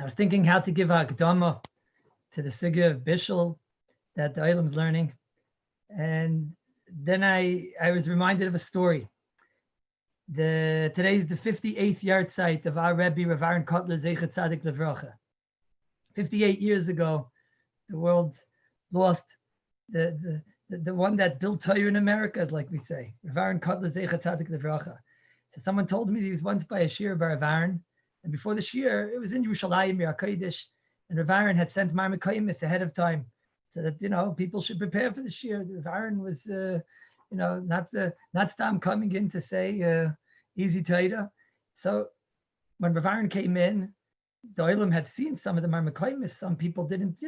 I was thinking how to give a Akdama to the sugya of Bishul that the Olam's learning. And then I was reminded of a story. Today's the 58th yard site of our Rebbe, Rav Aaron Kotler, Zeichet Tzadik Levracha. 58 years ago, the world lost the one that built Torah in America, as like we say, Rav Aaron Kotler, Zeichet Tzadik Levracha. So someone told me he was once by a shir by Rav Aaron, and before the shir, it was in Yerushalayim, Yer HaKodesh, and Rav Aaron had sent Mar Mekaymis ahead of time, so that people should prepare for the shir. Rav Aaron was not Stam coming in to say easy Torah. So when Rav Aaron came in, the Olam had seen some of the Mar Mekaymis. Some people didn't,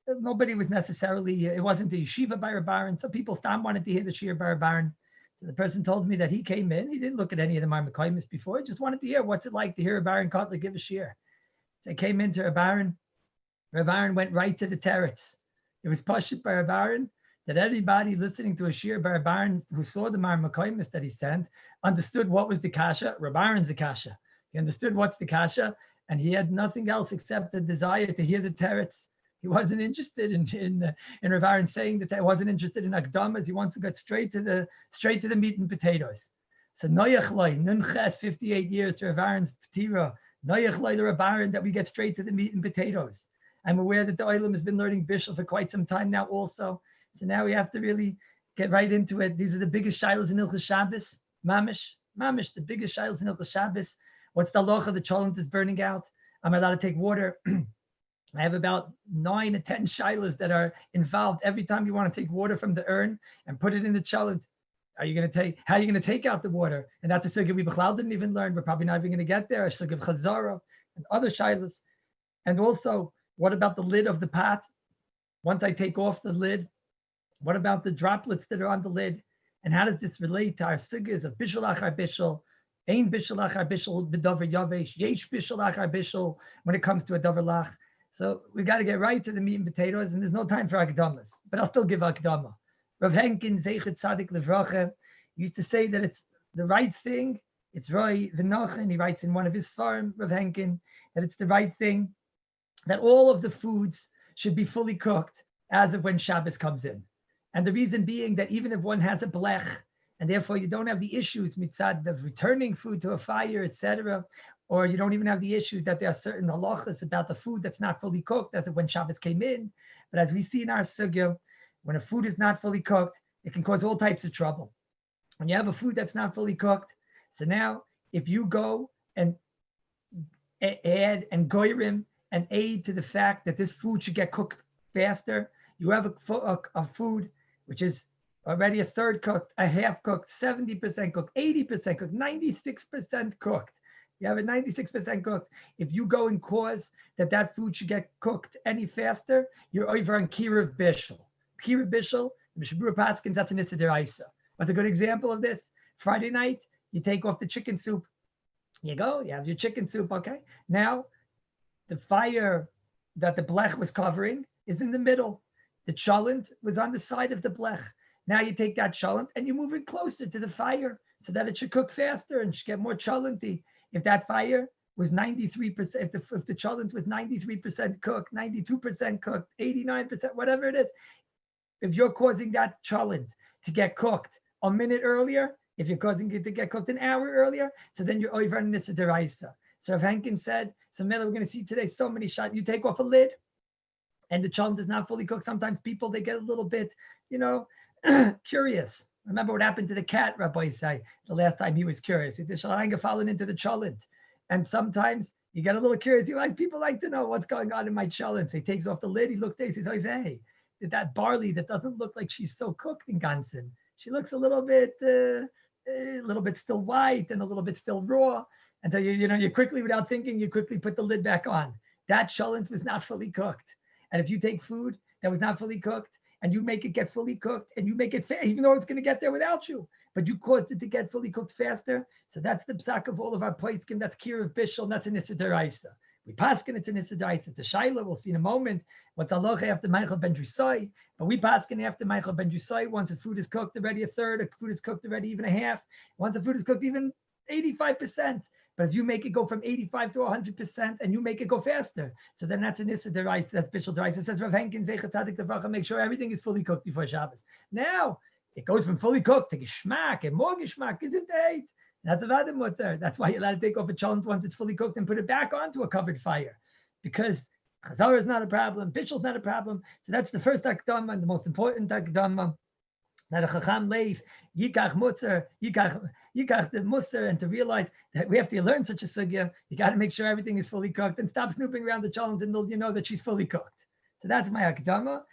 nobody was necessarily, it wasn't a yeshiva by Rav Aaron. Some people Stam wanted to hear the shir by Rav Aaron. So the person told me that he came in, he didn't look at any of the Mar Mekaymis before, he just wanted to hear what's it like to hear Rav Aaron Kotler give a shir. So he came into Rav Aaron. Rav Aaron went right to the teretz. It was pashut by Rav Aaron that everybody listening to a shir by Rav Aaron who saw the Mar Mekaymis that he sent understood what was the kasha. Rav Aaron's the kasha. He understood what's the kasha, and he had nothing else except the desire to hear the teretz. He wasn't interested in Rav Aaron saying that he wasn't interested in akdamas. He wants to get straight to the meat and potatoes. So noyach loy, nun ches, 58 years to Rav Aaron's ptira. Noyach loy to Rav Aaron that we get straight to the meat and potatoes. I'm aware that the Olam has been learning Bishul for quite some time now also. So now we have to really get right into it. These are the biggest shilas in Hilchos Shabbos. Mamish, the biggest shilas in Hilchos Shabbos. What's the halacha? The cholent is burning out. Am I allowed to take water? I have about 9 or 10 shilas that are involved. Every time you want to take water from the urn and put it in the cholent, how are you going to take out the water? And that's a sugya we b'chlal didn't even learn. We're probably not even going to get there. A sugya of chazara and other shilas. And also, what about the lid of the pot? Once I take off the lid, what about the droplets that are on the lid? And how does this relate to our sugyas of Bishul achar Bishul, Ein Bishul achar Bishul b'davar yavesh, Yesh Bishul achar Bishul when it comes to a davar lach? So we got to get right to the meat and potatoes, and there's no time for akdamas, but I'll still give akdama. Rav Henkin, Zeichet Tzadik Levracha, used to say that it's the right thing. It's Roy V'Nochin, he writes in one of his svarim, Rav Henkin, that it's the right thing, that all of the foods should be fully cooked as of when Shabbos comes in. And the reason being that even if one has a blech, and therefore you don't have the issues mitzad of returning food to a fire, etc., or you don't even have the issues that there are certain halachas about the food that's not fully cooked as of when Shabbos came in. But as we see in our sugya, when a food is not fully cooked, it can cause all types of trouble. When you have a food that's not fully cooked, so now if you go and add and goyrim and aid to the fact that this food should get cooked faster, you have a food which is already a third cooked, a half cooked, 70% cooked, 80% cooked, 96% cooked. You have it 96% cooked. If you go and cause that food should get cooked any faster, you're over on Kirav Bishul. Kirav Bishul, the Mishabura Paskins, that's an Issa Deraisa. What's a good example of this? Friday night, you take off the chicken soup. You have your chicken soup, okay? Now, the fire that the blech was covering is in the middle. The cholent was on the side of the blech. Now you take that cholent and you move it closer to the fire so that it should cook faster and should get more cholenty. If that fire was 93%, if the cholent was 93% cooked, 92% cooked, 89%, whatever it is, if you're causing that cholent to get cooked a minute earlier, if you're causing it to get cooked an hour earlier, so then you're over on Nissa Deraisa. So Rav Henkin said, so Mela, we're going to see today so many shots. You take off a lid and the cholent is not fully cooked. Sometimes people, they get a little bit, curious. Remember what happened to the cat, Rabbi Isai, the last time he was curious. The shalanga fallen into the cholent. And sometimes you get a little curious. People like to know what's going on in my cholent. So he takes off the lid, he looks there, he says, oy vey, that barley that doesn't look like she's so cooked in Gansen. She looks a little bit still white and a little bit still raw. And so you quickly, without thinking, you quickly put the lid back on. That cholent was not fully cooked. And if you take food that was not fully cooked and you make it get fully cooked and you make it fair, even though it's going to get there without you, but you caused it to get fully cooked faster. So that's the psak of all of our poskim. That's Kirav Bishul, and that's an Issa Deraisa. We paskin it's an Issa Deraisa. It's a shaila. We'll see in a moment what's halacha after Michael ben Drusai. But we paskin after Michael ben Drusai. Once the food is cooked already a third, the food is cooked already even a half. Once the food is cooked even 85%, But if you make it go from 85 to 100% and you make it go faster, so then that's an issa deraisa, that's Bishul deraisa. It says Rav Henkin Zeichat Tzadik Levracha, make sure everything is fully cooked before Shabbos. Now it goes from fully cooked to geschmack, and more geschmack isn't eight. That's a vadim mutter. That's why you're allowed to take off a cholent once it's fully cooked and put it back onto a covered fire, because Chazara is not a problem, Bishul is not a problem. So that's the first akdama and the most important akdama. That a chacham leif yikach mutzer, yikach the musser, and to realize that we have to learn such a sugya, you got to make sure everything is fully cooked and stop snooping around the cholent until you know that she's fully cooked. So that's my akdama.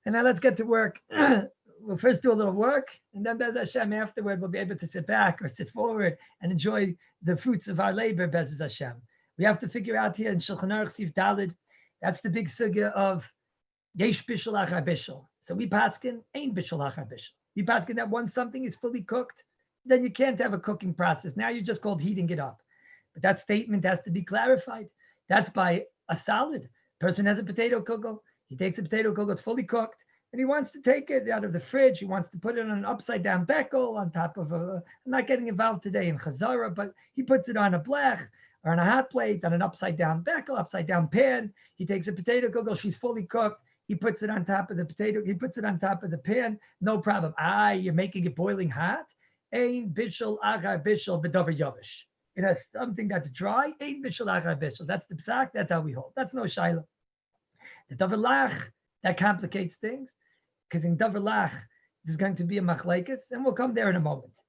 And now let's get to work. We'll first do a little work, and then Bez Hashem afterward we'll be able to sit back or sit forward and enjoy the fruits of our labor. Bez Hashem. We have to figure out here in Shulchan Aruch Sif Dalid. That's the big sugya of Yesh Bishul Achar Bishul. So we paskin ain't Bishul Achar Bishul. We paskin that once something is fully cooked, then you can't have a cooking process. Now you're just called heating it up. But that statement has to be clarified. That's by a salad. Person has a potato kugel. He takes a potato kugel, it's fully cooked, and he wants to take it out of the fridge. He wants to put it on an upside down beckel on top of I'm not getting involved today in chazara, but he puts it on a blech or on a hot plate, on an upside down beckel, upside down pan. He takes a potato kugel, she's fully cooked. He puts it on top of the potato, he puts it on top of the pan, no problem. You're making it boiling hot. Ein bishul achar bishul b'davar yavish. It has something that's dry. Ein bishul achar bishul. That's the psak, that's how we hold. That's no shaila. The davar lach, that complicates things, because in davar lach, there's going to be a machlekes, and we'll come there in a moment.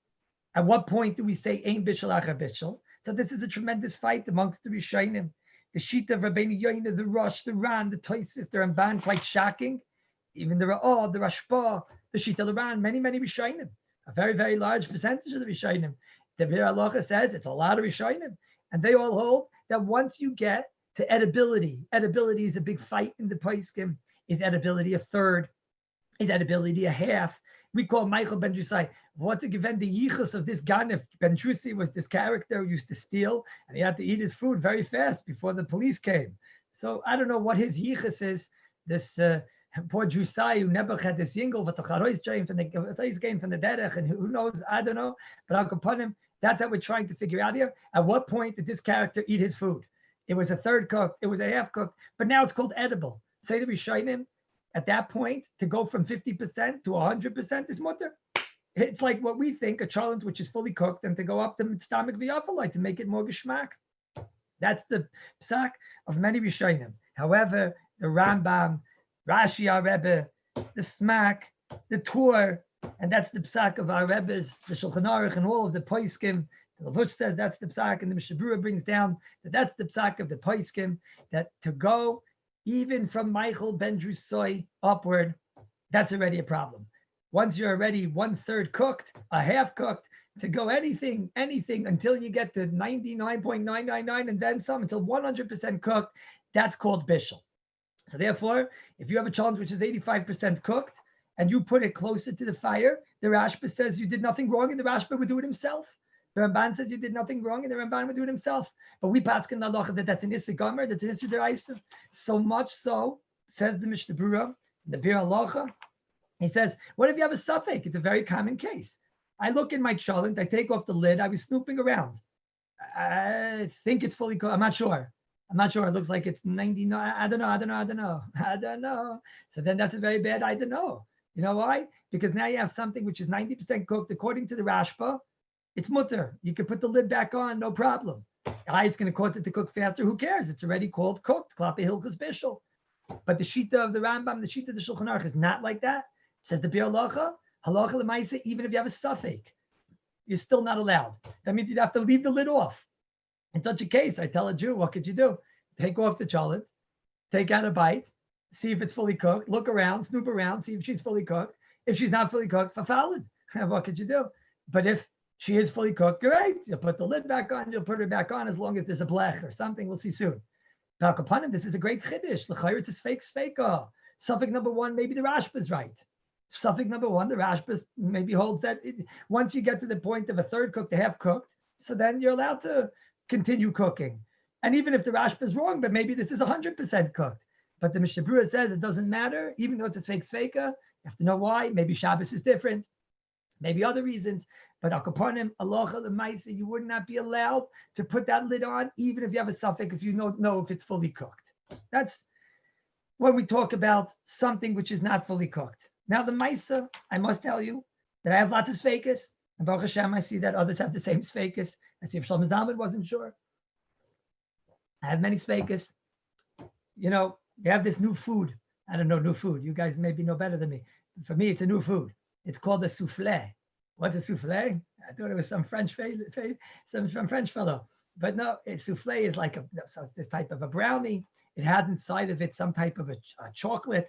At what point do we say ein bishul achar bishul? So this is a tremendous fight amongst the Rishonim. The Shita of Rabbeinu Yoina, the Rosh, the Ran, the Tosfos, the Ramban, quite shocking. Even the Ra'ah, the Rashba, the Shita of the Ran, many Rishonim. A very, very large percentage of the Rishonim. The Bir Halacha says it's a lot of Rishonim. And they all hold that once you get to edibility is a big fight in the Poskim. Is edibility a third? Is edibility a half? We call Michael Ben Drusai. What's given the yichus of this Ganef? Ben Drusi was this character who used to steal, and he had to eat his food very fast before the police came. So I don't know what his yichus is. This poor Drusai who never had this yingle, but the charois drain from the derech, and who knows? I don't know. But I'll upon him. That's how we're trying to figure out here. At what point did this character eat his food? It was a third cooked. It was a half cooked. But now it's called edible. Say the Rishonim. At that point, to go from 50% to 100% is mutter. It's like what we think, a cholent which is fully cooked, and to go up to stomach v'yafalai to make it more geschmack. That's the psak of many Rishonim. However, the Rambam, Rashi, our Rebbe, the Smak, the Tur, and that's the psak of our Rebbe's, the Shulchan Aruch, and all of the Poskim. The Lavush says that's the psak, and the Mishnah Berurah brings down that that's the psak of the Poskim, that to go even from Michael Ben Drusai upward, that's already a problem. Once you're already 1/3 cooked, a half cooked, to go anything until you get to 99.999 and then some, until 100% cooked, that's called bishul. So therefore, if you have a challenge which is 85% cooked and you put it closer to the fire, the Rashba says you did nothing wrong and the Rashba would do it himself. The Ramban says you did nothing wrong, and the Ramban would do it himself. But we pass in the halacha that that's an issa gomer, that's an issa deraisa. So much so, says the Mishnah Berurah, the Bir Halacha. He says, what if you have a suffix? It's a very common case. I look in my cholent, I take off the lid, I was snooping around. I think it's fully cooked. I'm not sure. It looks like it's 99. I don't know. So then that's a very bad I don't know. You know why? Because now you have something which is 90% cooked according to the Rashba. It's mutter. You can put the lid back on, no problem. It's going to cause it to cook faster. Who cares? It's already called cooked. Klape Hilchos Bishul. But the Shita of the Rambam, the Shita of the Shulchan Aruch is not like that. It says the Bir Halacha, Halacha L'maisa, even if you have a suffix, you're still not allowed. That means you'd have to leave the lid off. In such a case, I tell a Jew, what could you do? Take off the cholent, take out a bite, see if it's fully cooked, look around, snoop around, see if she's fully cooked. If she's not fully cooked, fafalid. What could you do? But if she is fully cooked, great. You'll put the lid back on, you'll put her back on as long as there's a blech or something. We'll see soon. Balkapanim, this is a great chiddush. L'chayr, it's a sveika. Suffix number one, maybe the Rashba is right. Suffix number one, the Rashba maybe holds that once you get to the point of a third cooked to half cooked, so then you're allowed to continue cooking. And even if the Rashba is wrong, but maybe this is 100% cooked. But the Mishnah Berurah says it doesn't matter, even though it's a sveika. You have to know why. Maybe Shabbos is different. maybe other reasons, but akaponim, aloha l'maisa, you would not be allowed to put that lid on, even if you have a suffix, if you don't know if it's fully cooked. That's when we talk about something which is not fully cooked. Now the maisa, I must tell you that I have lots of sfeikus, and Baruch Hashem, I see that others have the same sfeikus. I see if Shlomo Zalman wasn't sure. I have many sfeikus. You know, they have this new food. I don't know new food. You guys maybe know better than me. For me, it's a new food. It's called a souffle. What's a souffle? I thought it was some French fellow. But no, a souffle is like this type of a brownie. It has inside of it some type of a chocolate.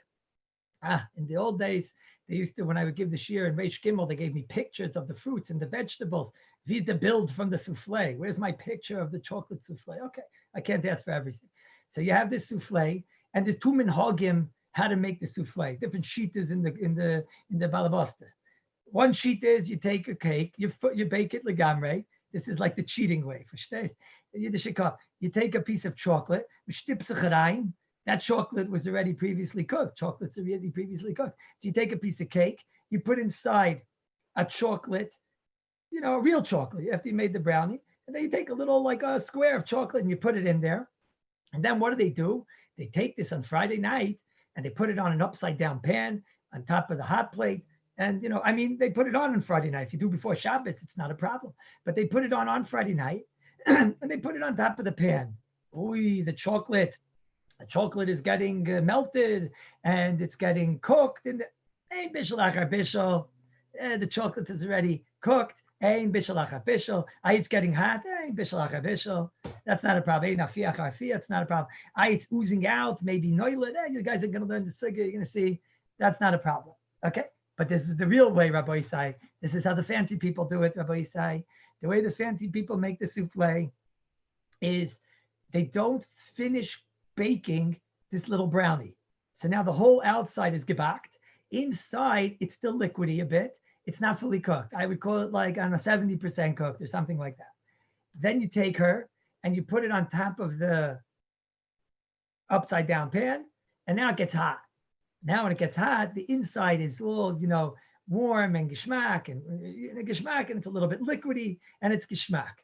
In the old days, they used to, when I would give the shiur in Reish Gimel, they gave me pictures of the fruits and the vegetables. These the build from the souffle. Where's my picture of the chocolate souffle? Okay, I can't ask for everything. So you have this souffle, and there's two minhagim how to make the souffle. Different shittas in the balabasta. One sheet is you take a cake, you bake it legamre. This is like the cheating way. You take a piece of chocolate, that chocolate was already previously cooked. Chocolate's already previously cooked. So you take a piece of cake, you put inside a chocolate, a real chocolate after you made the brownie, and then you take a little like a square of chocolate and you put it in there. And then what do? They take this on Friday night and they put it on an upside down pan on top of the hot plate. And, they put it on Friday night. If you do before Shabbos, it's not a problem. But they put it on Friday night and they put it on top of the pan. Ooh, the chocolate is getting melted and it's getting cooked. And Bishul achar Bishul, the chocolate is already cooked. Bishul achar Bishul. It's getting hot. Bishul achar Bishul. That's not a problem. It's not a problem. It's oozing out. Maybe noilet. You guys are going to learn the sugya. You're going to see. That's not a problem. Okay. But this is the real way, Rabbi Isai. This is how the fancy people do it, Rabbi Isai. The way the fancy people make the souffle is they don't finish baking this little brownie. So now the whole outside is gebakt. Inside, it's still liquidy a bit. It's not fully cooked. I would call it like, 70% cooked or something like that. Then you take her and you put it on top of the upside down pan, and now it gets hot. Now when it gets hot, the inside is all, warm and geschmack and it's a little bit liquidy and it's geschmack.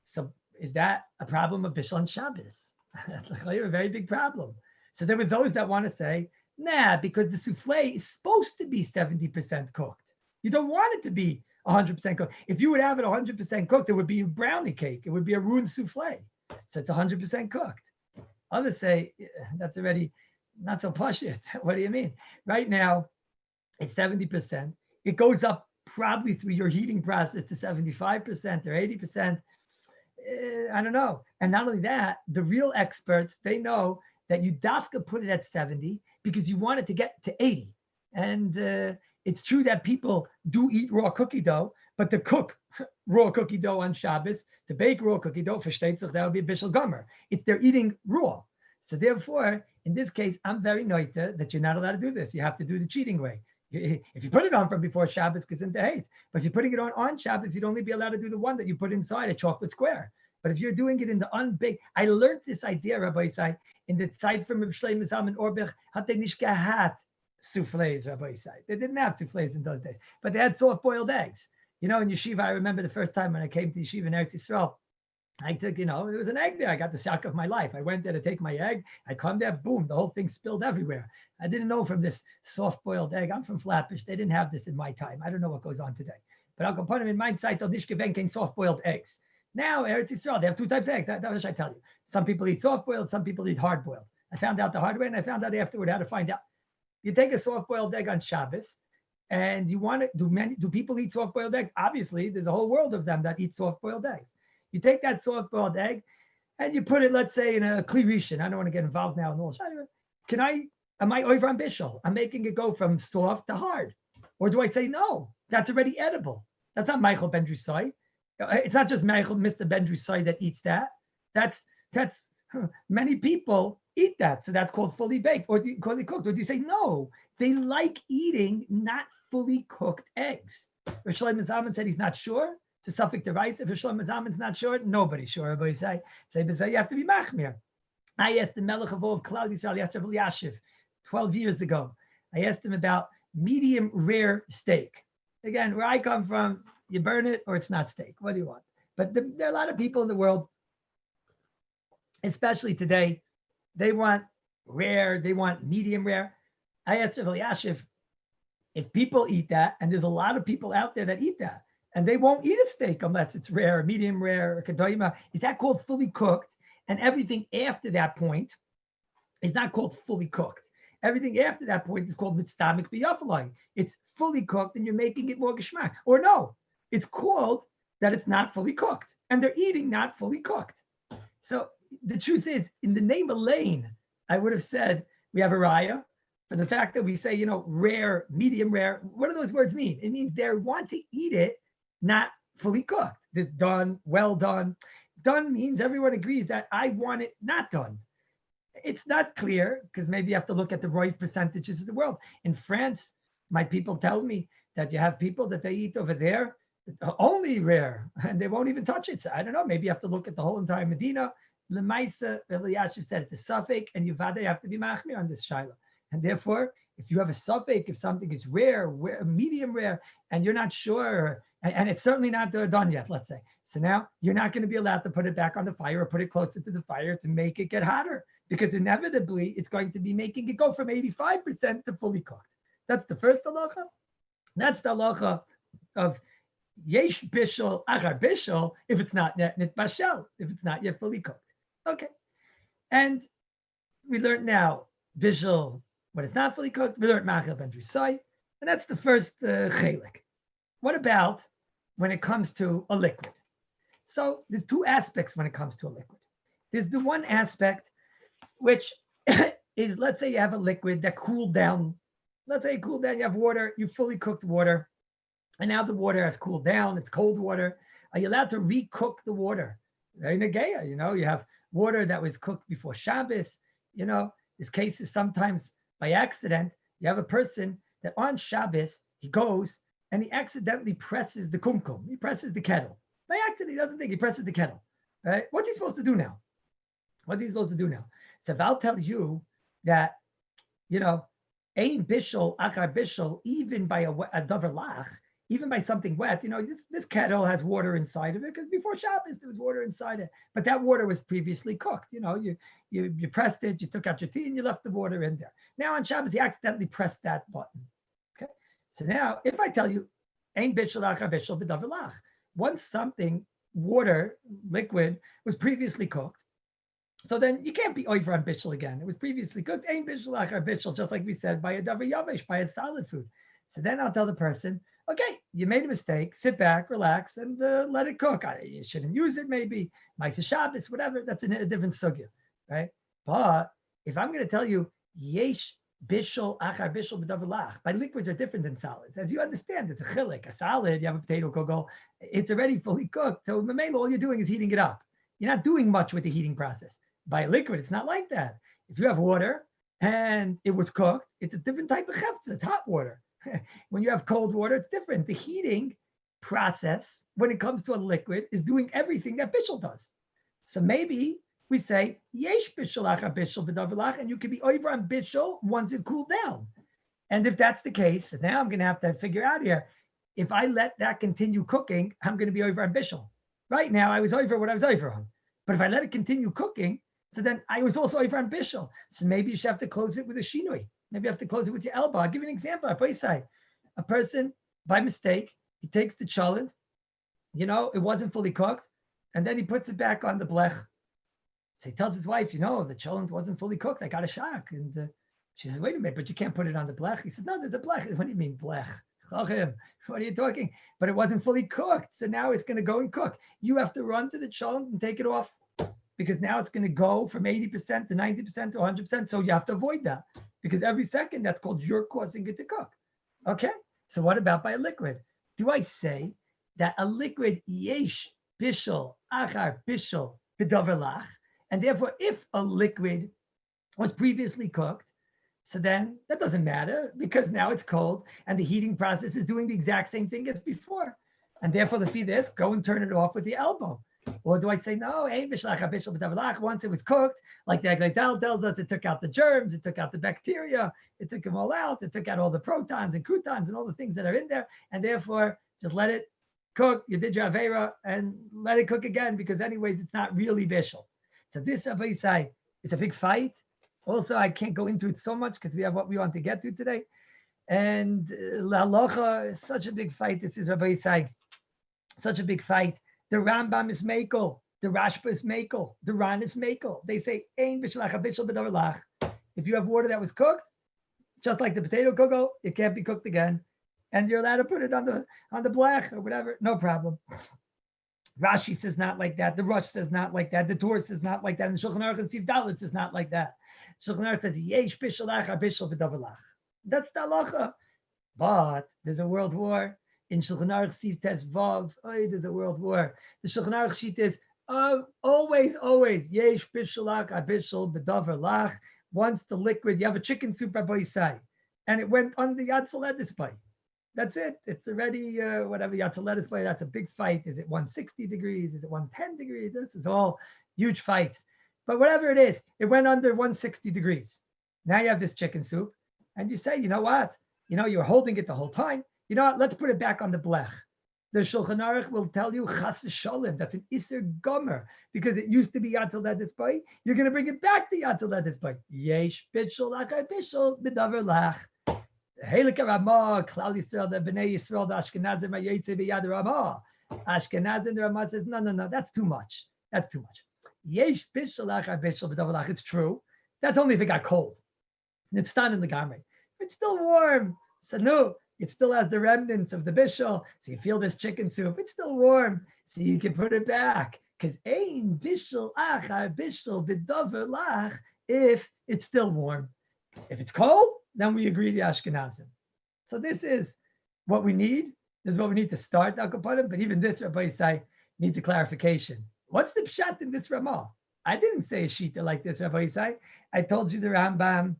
So is that a problem of Bishul on Shabbos? That's a very big problem. So there were those that want to say, nah, because the souffle is supposed to be 70% cooked. You don't want it to be 100% cooked. If you would have it 100% cooked, it would be a brownie cake. It would be a ruined souffle. So it's 100% cooked. Others say that's already not so pashut. What do you mean? Right now, it's 70%. It goes up probably through your heating process to 75% or 80%. I don't know. And not only that, the real experts, they know that you dafka put it at 70 because you want it to get to 80. And it's true that people do eat raw cookie dough, but to cook raw cookie dough on Shabbos, to bake raw cookie dough for shteitzach, that would be a bishul gomer. It's they're eating raw. So therefore, in this case, I'm very noita that you're not allowed to do this. You have to do the cheating way. If you put it on from before Shabbos, because into hate. But if you're putting it on Shabbos, you'd only be allowed to do the one that you put inside a chocolate square. But if you're doing it in the unbaked, I learned this idea, Rabbi Isai, in the side from Reb Shlomo Zalman Orbech, hat they nicht gehat souffles, Rabbi Isai. They didn't have souffles in those days, but they had soft-boiled eggs. In yeshiva, I remember the first time when I came to yeshiva in Eretz Yisrael, I took, there was an egg there. I got the shock of my life. I went there to take my egg. I come there, boom, the whole thing spilled everywhere. I didn't know from this soft-boiled egg. I'm from Flatbush. They didn't have this in my time. I don't know what goes on today. But I'll put them in my site, they'll nicht gewenken soft-boiled eggs. Now, Eretz Yisrael, they have two types of eggs. That should I tell you. Some people eat soft-boiled, some people eat hard-boiled. I found out the hard way, and I found out afterward how to find out. You take a soft-boiled egg on Shabbos, and you want to, do people eat soft-boiled eggs? Obviously, there's a whole world of them that eat soft-boiled eggs. You take that soft-boiled egg and you put it, let's say, in a kli rishon. I don't want to get involved now in all. Am I over on Bishul? I'm making it go from soft to hard. Or do I say, no, that's already edible. That's not Michael Ben Drusai. It's not just Mr. Ben Drusai that eats that. That's many people eat that. So that's called fully baked or fully cooked. Or do you say, no, they like eating not fully cooked eggs? Rav Shlomo Zalman said he's not sure. To suffix the rice. If Shlomo Zalman's not sure, nobody's sure. But you have to be machmir. I asked the Melech of all of Klal Yisrael, I asked Rav Yashiv 12 years ago. I asked him about medium rare steak. Again, where I come from, you burn it or it's not steak. What do you want? But there are a lot of people in the world, especially today, they want rare, they want medium rare. I asked Rav Elyashiv, if people eat that, and there's a lot of people out there that eat that, and they won't eat a steak unless it's rare, medium rare, or kadoima, is that called fully cooked? And everything after that point is not called fully cooked. Everything after that point is called mitztamik v'yafalai. It's fully cooked and you're making it more geschmack. Or no, it's called that it's not fully cooked and they're eating not fully cooked. So the truth is, in the name of lane, I would have said we have a raya for the fact that we say, rare, medium rare. What do those words mean? It means they want to eat it not fully cooked. This done, well done. Done means everyone agrees that I want it not done. It's not clear because maybe you have to look at the right percentages of the world. In France, my people tell me that you have people that they eat over there only rare and they won't even touch it. So I don't know, maybe you have to look at the whole entire Medina. Lemaisa, Elyashiv said it's a suffix and you have to be machmir on this shaila. And therefore, if you have a suffix, if something is rare, medium rare, and you're not sure, and it's certainly not done yet, let's say. So now you're not going to be allowed to put it back on the fire or put it closer to the fire to make it get hotter, because inevitably it's going to be making it go from 85% to fully cooked. That's the first halacha. That's the halacha of yesh bishul achar bishul if it's not yet nitbashel, if it's not yet fully cooked. Okay. And we learned now bishul when it's not fully cooked. We learned machel ben drusai, and that's the first chelik. What about when it comes to a liquid? So there's two aspects when it comes to a liquid. There's the one aspect which is, let's say you have a liquid that cooled down. Let's say it cooled down, you have water, you fully cooked water, and now the water has cooled down, it's cold water. Are you allowed to recook the water? Very negaya, you have water that was cooked before Shabbos. This case is sometimes by accident. You have a person that on Shabbos, he goes and he accidentally presses the kumkum. He presses the kettle. By accident, he doesn't think, he presses the kettle. Right? What's he supposed to do now? So if I'll tell you that, ein bishul achar bishul, even by a davar lach, even by something wet, this kettle has water inside of it because before Shabbos there was water inside it, but that water was previously cooked. You pressed it, you took out your tea, and you left the water in there. Now on Shabbos you accidentally pressed that button. Okay, so now if I tell you ein bishul achar bishul b'davar lach, once something, water, liquid, was previously cooked, so then you can't be over on bishul again. It was previously cooked. Ein bishul achar bishul, just like we said, by a davar yavesh, by a solid food. So then I'll tell the person, okay, you made a mistake. Sit back, relax, and let it cook. You shouldn't use it, maybe. Ma'aseh Shabbos, whatever. That's a different sugya, right? But if I'm going to tell you, yesh bishul achar bishul b'davar lach, by liquids are different than solids. As you understand, it's a chilik. A solid, you have a potato kugel, it's already fully cooked. So mamela, all you're doing is heating it up. You're not doing much with the heating process. By liquid, it's not like that. If you have water and it was cooked, it's a different type of chefza. It's hot water. When you have cold water, it's different. The heating process, when it comes to a liquid, is doing everything that bishul does. So maybe we say, yesh bishul achar bishul b'davar lach, and you can be over on bishul once it cooled down. And if that's the case, now I'm going to have to figure out here, if I let that continue cooking, I'm going to be over on bishul. Right now, I was over what I was over on. But if I let it continue cooking, so then I was also over on bishul. So maybe you should have to close it with a shinui. Maybe you have to close it with your elbow. I'll give you an example. A person, by mistake, he takes the cholent, it wasn't fully cooked, and then he puts it back on the blech. So he tells his wife, the cholent wasn't fully cooked. I got a shock. And she says, wait a minute, but you can't put it on the blech. He says, no, there's a blech. What do you mean blech? What are you talking? But it wasn't fully cooked. So now it's going to go and cook. You have to run to the cholent and take it off, because now it's going to go from 80% to 90% to 100%. So you have to avoid that, because every second that's called you're causing it to cook. Okay. So what about by a liquid? Do I say that a liquid yesh bishul achar bishul b'davar lach, and therefore if a liquid was previously cooked, so then that doesn't matter because now it's cold and the heating process is doing the exact same thing as before, and therefore the this, go and turn it off with the elbow. Or do I say, no, ain't Bishul Achar Bishul B'davar Lach. Once it was cooked, like the Aglaidal tells us, it took out the germs, it took out the bacteria, it took them all out, it took out all the protons and croutons and all the things that are in there, and therefore just let it cook. You did your Aveira and let it cook again, because anyways, it's not really Bishul. So this, Rabbi Yisai, is a big fight. Also, I can't go into it so much because we have what we want to get to today. And La Halacha is such a big fight. This is Rabbi Yisai, such a big fight. The Rambam is Mekel, the Rashba is Mekel, the Ran is Mekel. They say, Ein Bishul Achar Bishul B'davar Lach. If you have water that was cooked, just like the potato kugel, it can't be cooked again. And you're allowed to put it on the blech or whatever, no problem. Rashi says not like that. The Rosh says not like that. The Torah says not like that. And the Shulchan Aruch and Siv Dalet says not like that. Shulchan Aruch says, Yesh Bishul Achar Bishul B'davar Lach. That's the halacha. But there's a world war. In Shulchan Aruch Siv Tes Vav, there's a world war. The Shulchan Aruch sheet is always Yesh Bishul Achar Bishul B'davar Lach. Once the liquid, you have a chicken soup, Rabbi Yisai, and it went on the Yatzaledis by. That's it. It's already whatever Yatzaledis by. That's a big fight. Is it 160 degrees? Is it 110 degrees? This is all huge fights. But whatever it is, it went under 160 degrees. Now you have this chicken soup, and you say, you know what? You know, you're holding it the whole time. You know what? Let's put it back on the blech. The Shulchan Aruch will tell you chas v'sholem. That's an iser gomer, because it used to be Yatzaledis by. You're going to bring it back to Yatzaledis by. Yesh Bishul Achar Bishul B'davar Lach. Helik Ramah, Klal Yisrael, the Bnei Yisrael, the Ashkenazim, Yotze B'yad Ramah. Ashkenazim, the Ramah says, no, that's too much. That's too much. Yesh Bishul Achar Bishul B'davar Lach. It's true. That's only if it got cold. And it's done in the Gamre. It's still warm. So no. It still has the remnants of the bishul. So you feel this chicken soup, it's still warm. So you can put it back. Because ein bishul achar bishul b'davar lach, if it's still warm. If it's cold, then we agree the Ashkenazim. So this is what we need. This is what we need to start Al Kapanim. But even this, Rabbi Yisai, needs a clarification. What's the pshat in this Ramah? I didn't say a shita like this, Rabbi Yisai. I told you the Rambam's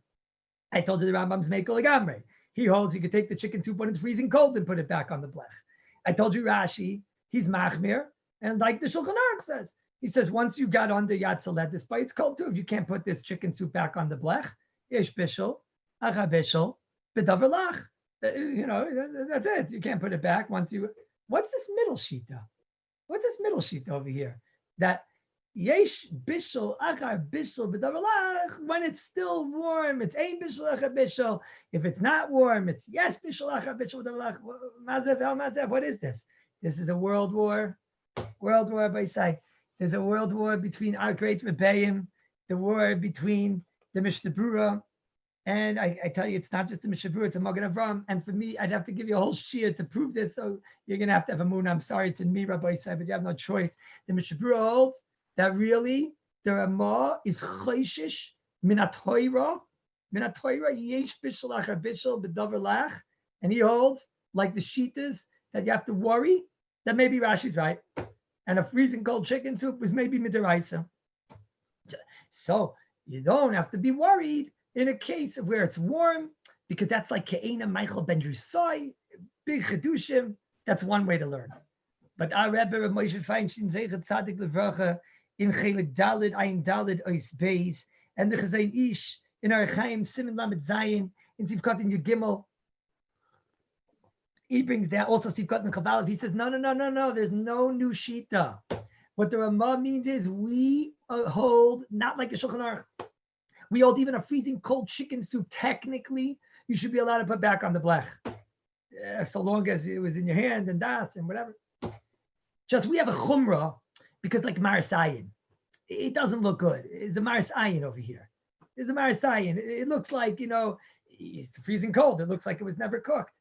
Mekel Lagamre. He holds you could take the chicken soup when it's freezing cold and put it back on the blech. I told you Rashi, he's machmir, and like the Shulchan Aruch says, he says once you got under Yatzaledis by, it's cold too. If you can't put this chicken soup back on the blech, Yesh Bishul Achar Bishul B'davar Lach. You know, that's it. You can't put it back once you. What's this middle shita? What's this middle shita over here? That Yesh Bishul Achar Bishul B'davar Lach. When it's still warm, it's Ein Bishul Achar Bishul. If it's not warm, it's Yes Bishul Achar Bishul B'davar Lach. Mazev El Mazev. What is this? This is a world war. World war by Sai. There's a world war between our great Rebbeim, the war between the Mishnah Brura, and I tell you, it's not just the Mishnah Brura, it's a Magen Avram. And for me, I'd have to give you a whole shir to prove this. So you're going to have a moon. I'm sorry, it's in me, Rabbi Sai, but you have no choice. The Mishnah Brura holds that really the Ramah is choishish minat hoira yesh bishul achar bishul b'davar lach, and he holds like the shitas that you have to worry that maybe Rashi's right, and a freezing cold chicken soup was maybe midiraisa. So you don't have to be worried in a case of where it's warm, because that's like Ke'ena Michael Ben Drusai, big chedushim. That's one way to learn. But our Rebbe Rav Moshe Feinstein Zeichet Tzadik Levracha in Chelik Dalid Ayin Dalid Ois Beis, and the Chazayin Ish in our Chaim Siman Lamed Zayin in Sivkot in Yud Gimel. He brings down also Sivkot in Chavalev. He says no. There's no new shita. What the Ramah means is we hold not like the Shulchan Aruch. We hold even a freezing cold chicken soup. Technically, you should be allowed to put back on the blech, so long as it was in your hand and das and whatever. Just we have a chumrah. Because like Maris Ayin, it doesn't look good. It's a Maris Ayin over here. It's a Maris Ayin. It looks like, you know, it's freezing cold. It looks like it was never cooked.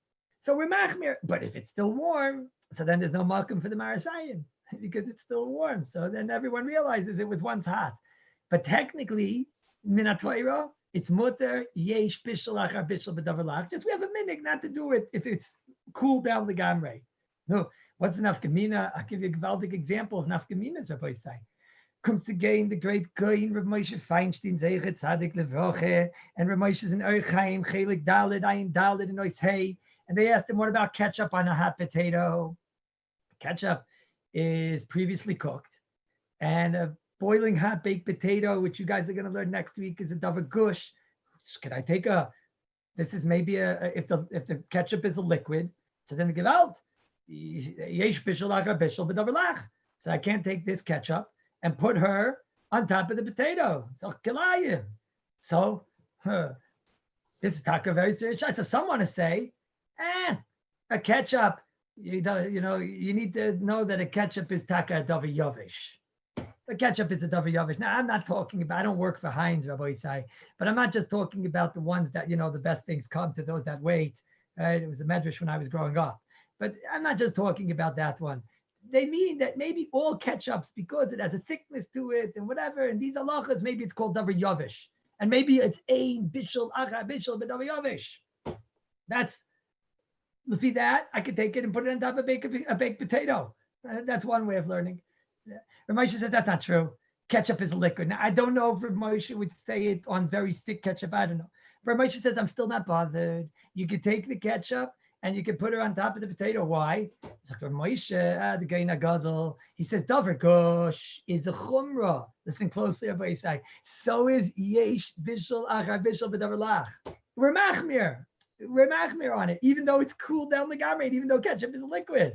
So we're machmir. But if it's still warm, so then there's no malkum for the Maris Ayin because it's still warm. So then everyone realizes it was once hot. But technically, minat Torah, it's mutter, yesh bishul achar bishul b'davar lach. Just we have a minhag not to do it if it's cool down the gamrei. No. What's the nafkamina? I'll give you a gewaltig example of nafkaminas, Rabbi Yisai. Comes again the great Goyin, Rav Moshe Feinstein, Zeichet Tzadik Levroche, and Rav Moshe's in Chaim, Chelik Dalid, Ayin Dalid, and Ois Hey. And they asked him, what about ketchup on a hot potato? Ketchup is previously cooked. and a boiling hot baked potato, which you guys are going to learn next week, is a davar gush. Can I take this is maybe if the ketchup is a liquid, so then give out. Yesh bishul achar bishul b'davar lach. So I can't take this ketchup and put her on top of the potato. So this is taka very serious. So some want to say, a ketchup. You need to know that a ketchup is taka davar yavish. The ketchup is a davar yavish. Now, I'm not talking about, I don't work for Heinz, Rabbi Isai, but I'm not just talking about the ones that, the best things come to those that wait. Right? It was a medrash when I was growing up. But I'm not just talking about that one. They mean that maybe all ketchups, because it has a thickness to it and whatever, and these halachas, maybe it's called davar yavish. And maybe it's ein bishul achar bishul b'davar yavish. That's, lefi that, I could take it and put it on top of a baked potato. That's one way of learning. Rav Moshe said that's not true. Ketchup is a liquid. Now, I don't know if Rav Moshe would say it on very thick ketchup. I don't know. Rav Moshe says, I'm still not bothered. You could take the ketchup and you could put her on top of the potato. Why? It's like Rav Moshe, the guy in Agadol. He says, davar gush is a chumrah. Listen closely, Rabbi Isai. So is yesh bishul achar bishul b'davar lach. We're machmir on it, even though it's cooled down the gamrate, even though ketchup is a liquid.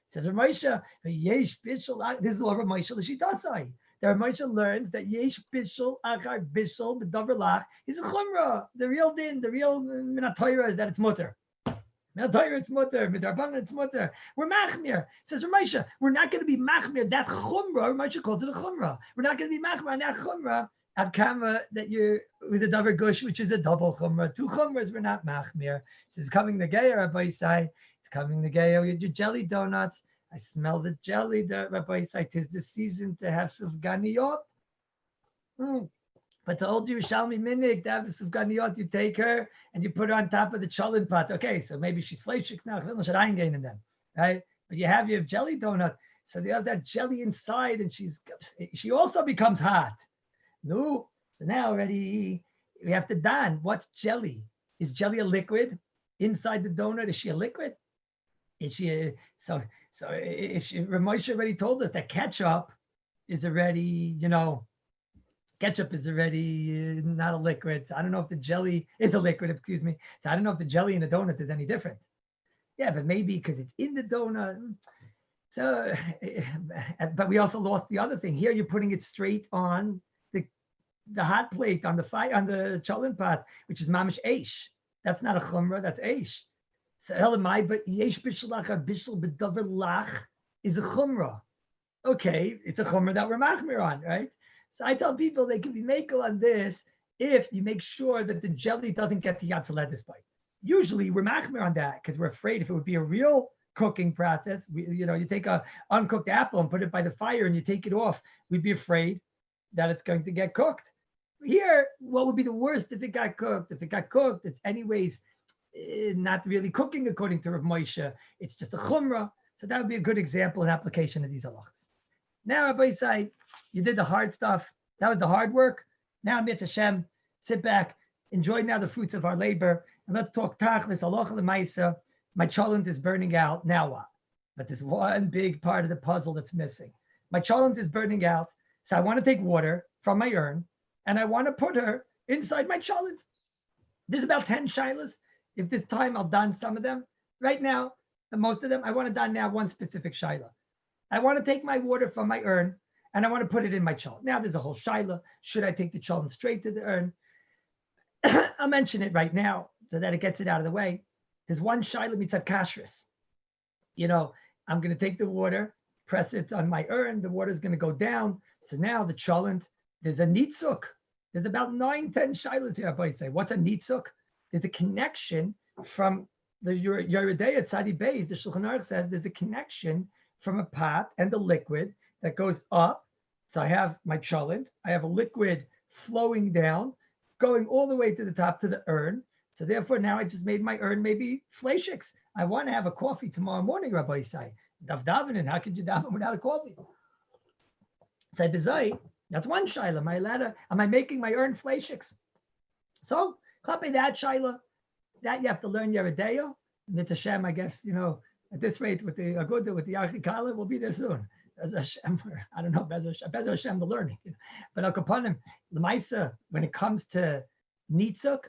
Says Rav Moshe, yesh bishul. This is what Rav Moshe l'shitasai. The Rav Moshe learns that yesh bishul achar bishul b'davar lach is a chumrah. The real din, the real minatayra is that it's mutter. Minatayra it's mutter. Midarban it's mutter. We're machmir. Says Rav Moshe, we're not going to be machmir. That chumrah, Rav Moshe calls it a chumrah. We're not going to be machmir on that chumrah. At kama that you're with a davar gush, which is a double chumrah. Two chumras, we're not machmir. Says coming the geyer, Rabbi Isai. It's coming the geyer with your jelly donuts. I smell the jelly. The Rabbi Isai, 'tis the season to have sufganiyot. But the old Yerushalmi minig, to have the sufganiyot, you take her and you put her on top of the cholent pot. Okay, so maybe she's fleishik now. In them, right? But you have your jelly donut, so you have that jelly inside, and she also becomes hot. No, so now already we have to don. What's jelly? Is jelly a liquid inside the donut? Is she a liquid? Is she so if Rav Moshe already told us that ketchup is already, ketchup is already not a liquid. So I don't know if the jelly is a liquid, excuse me. So I don't know if the jelly in the donut is any different. Yeah, but maybe because it's in the donut. So, but we also lost the other thing. Here you're putting it straight on the hot plate, on the fire, on the cholent pot, which is mamish eish. That's not a chumrah, that's eish. So elamai, but yesh bishul achar bishul b'davar lach is a chumrah. Okay, it's a chumrah that we're machmir on, right? So I tell people they can be makel on this if you make sure that the jelly doesn't get to yatzaledis bite. Usually we're machmir on that because we're afraid if it would be a real cooking process, you take a uncooked apple and put it by the fire and you take it off, we'd be afraid that it's going to get cooked. Here, what would be the worst if it got cooked? If it got cooked, it's anyways not really cooking according to Rav Moshe. It's just a chumrah. So that would be a good example and application of these halachas. Now, Rabbi Isai, you did the hard stuff. That was the hard work. Now, Mitzvah Hashem, sit back, enjoy now the fruits of our labor, and let's talk tachlis, halacha l'maisa. My cholent is burning out. Now what? But there's one big part of the puzzle that's missing. My cholent is burning out, so I want to take water from my urn, and I want to put her inside my cholent. There's about 10 shilas. If this time I'll don some of them. Right now, most of them, I want to don now one specific shaila. I want to take my water from my urn, and I want to put it in my cholent. Now there's a whole shaila. Should I take the cholent straight to the urn? I'll mention it right now so that it gets it out of the way. There's one shaila mitzad kashrus. I'm going to take the water, press it on my urn. The water is going to go down. So now the cholent, there's a nitzuk. There's about 9-10 shilas here. I say, what's a nitzuk? There's a connection from the Yeridei Tzadi Beis. The Shulchan Aruch says there's a connection from a pot and the liquid that goes up. So I have my cholent. I have a liquid flowing down, going all the way to the top to the urn. So therefore, now I just made my urn maybe fleishiks. I want to have a coffee tomorrow morning, Rabbi Isai. Davdavenin, how could you daven without a coffee? Say bezai. That's one shaila. Am I making my urn fleishiks? So, klape that shaila, that you have to learn Yerideo. Mitzvah Hashem, I guess, at this rate with the Aguda, with the Archikala, we'll be there soon. Bez Hashem, I don't know, Bez Hashem, the learning. But Al Kapanim, Lemaisa, when it comes to Nitzuk,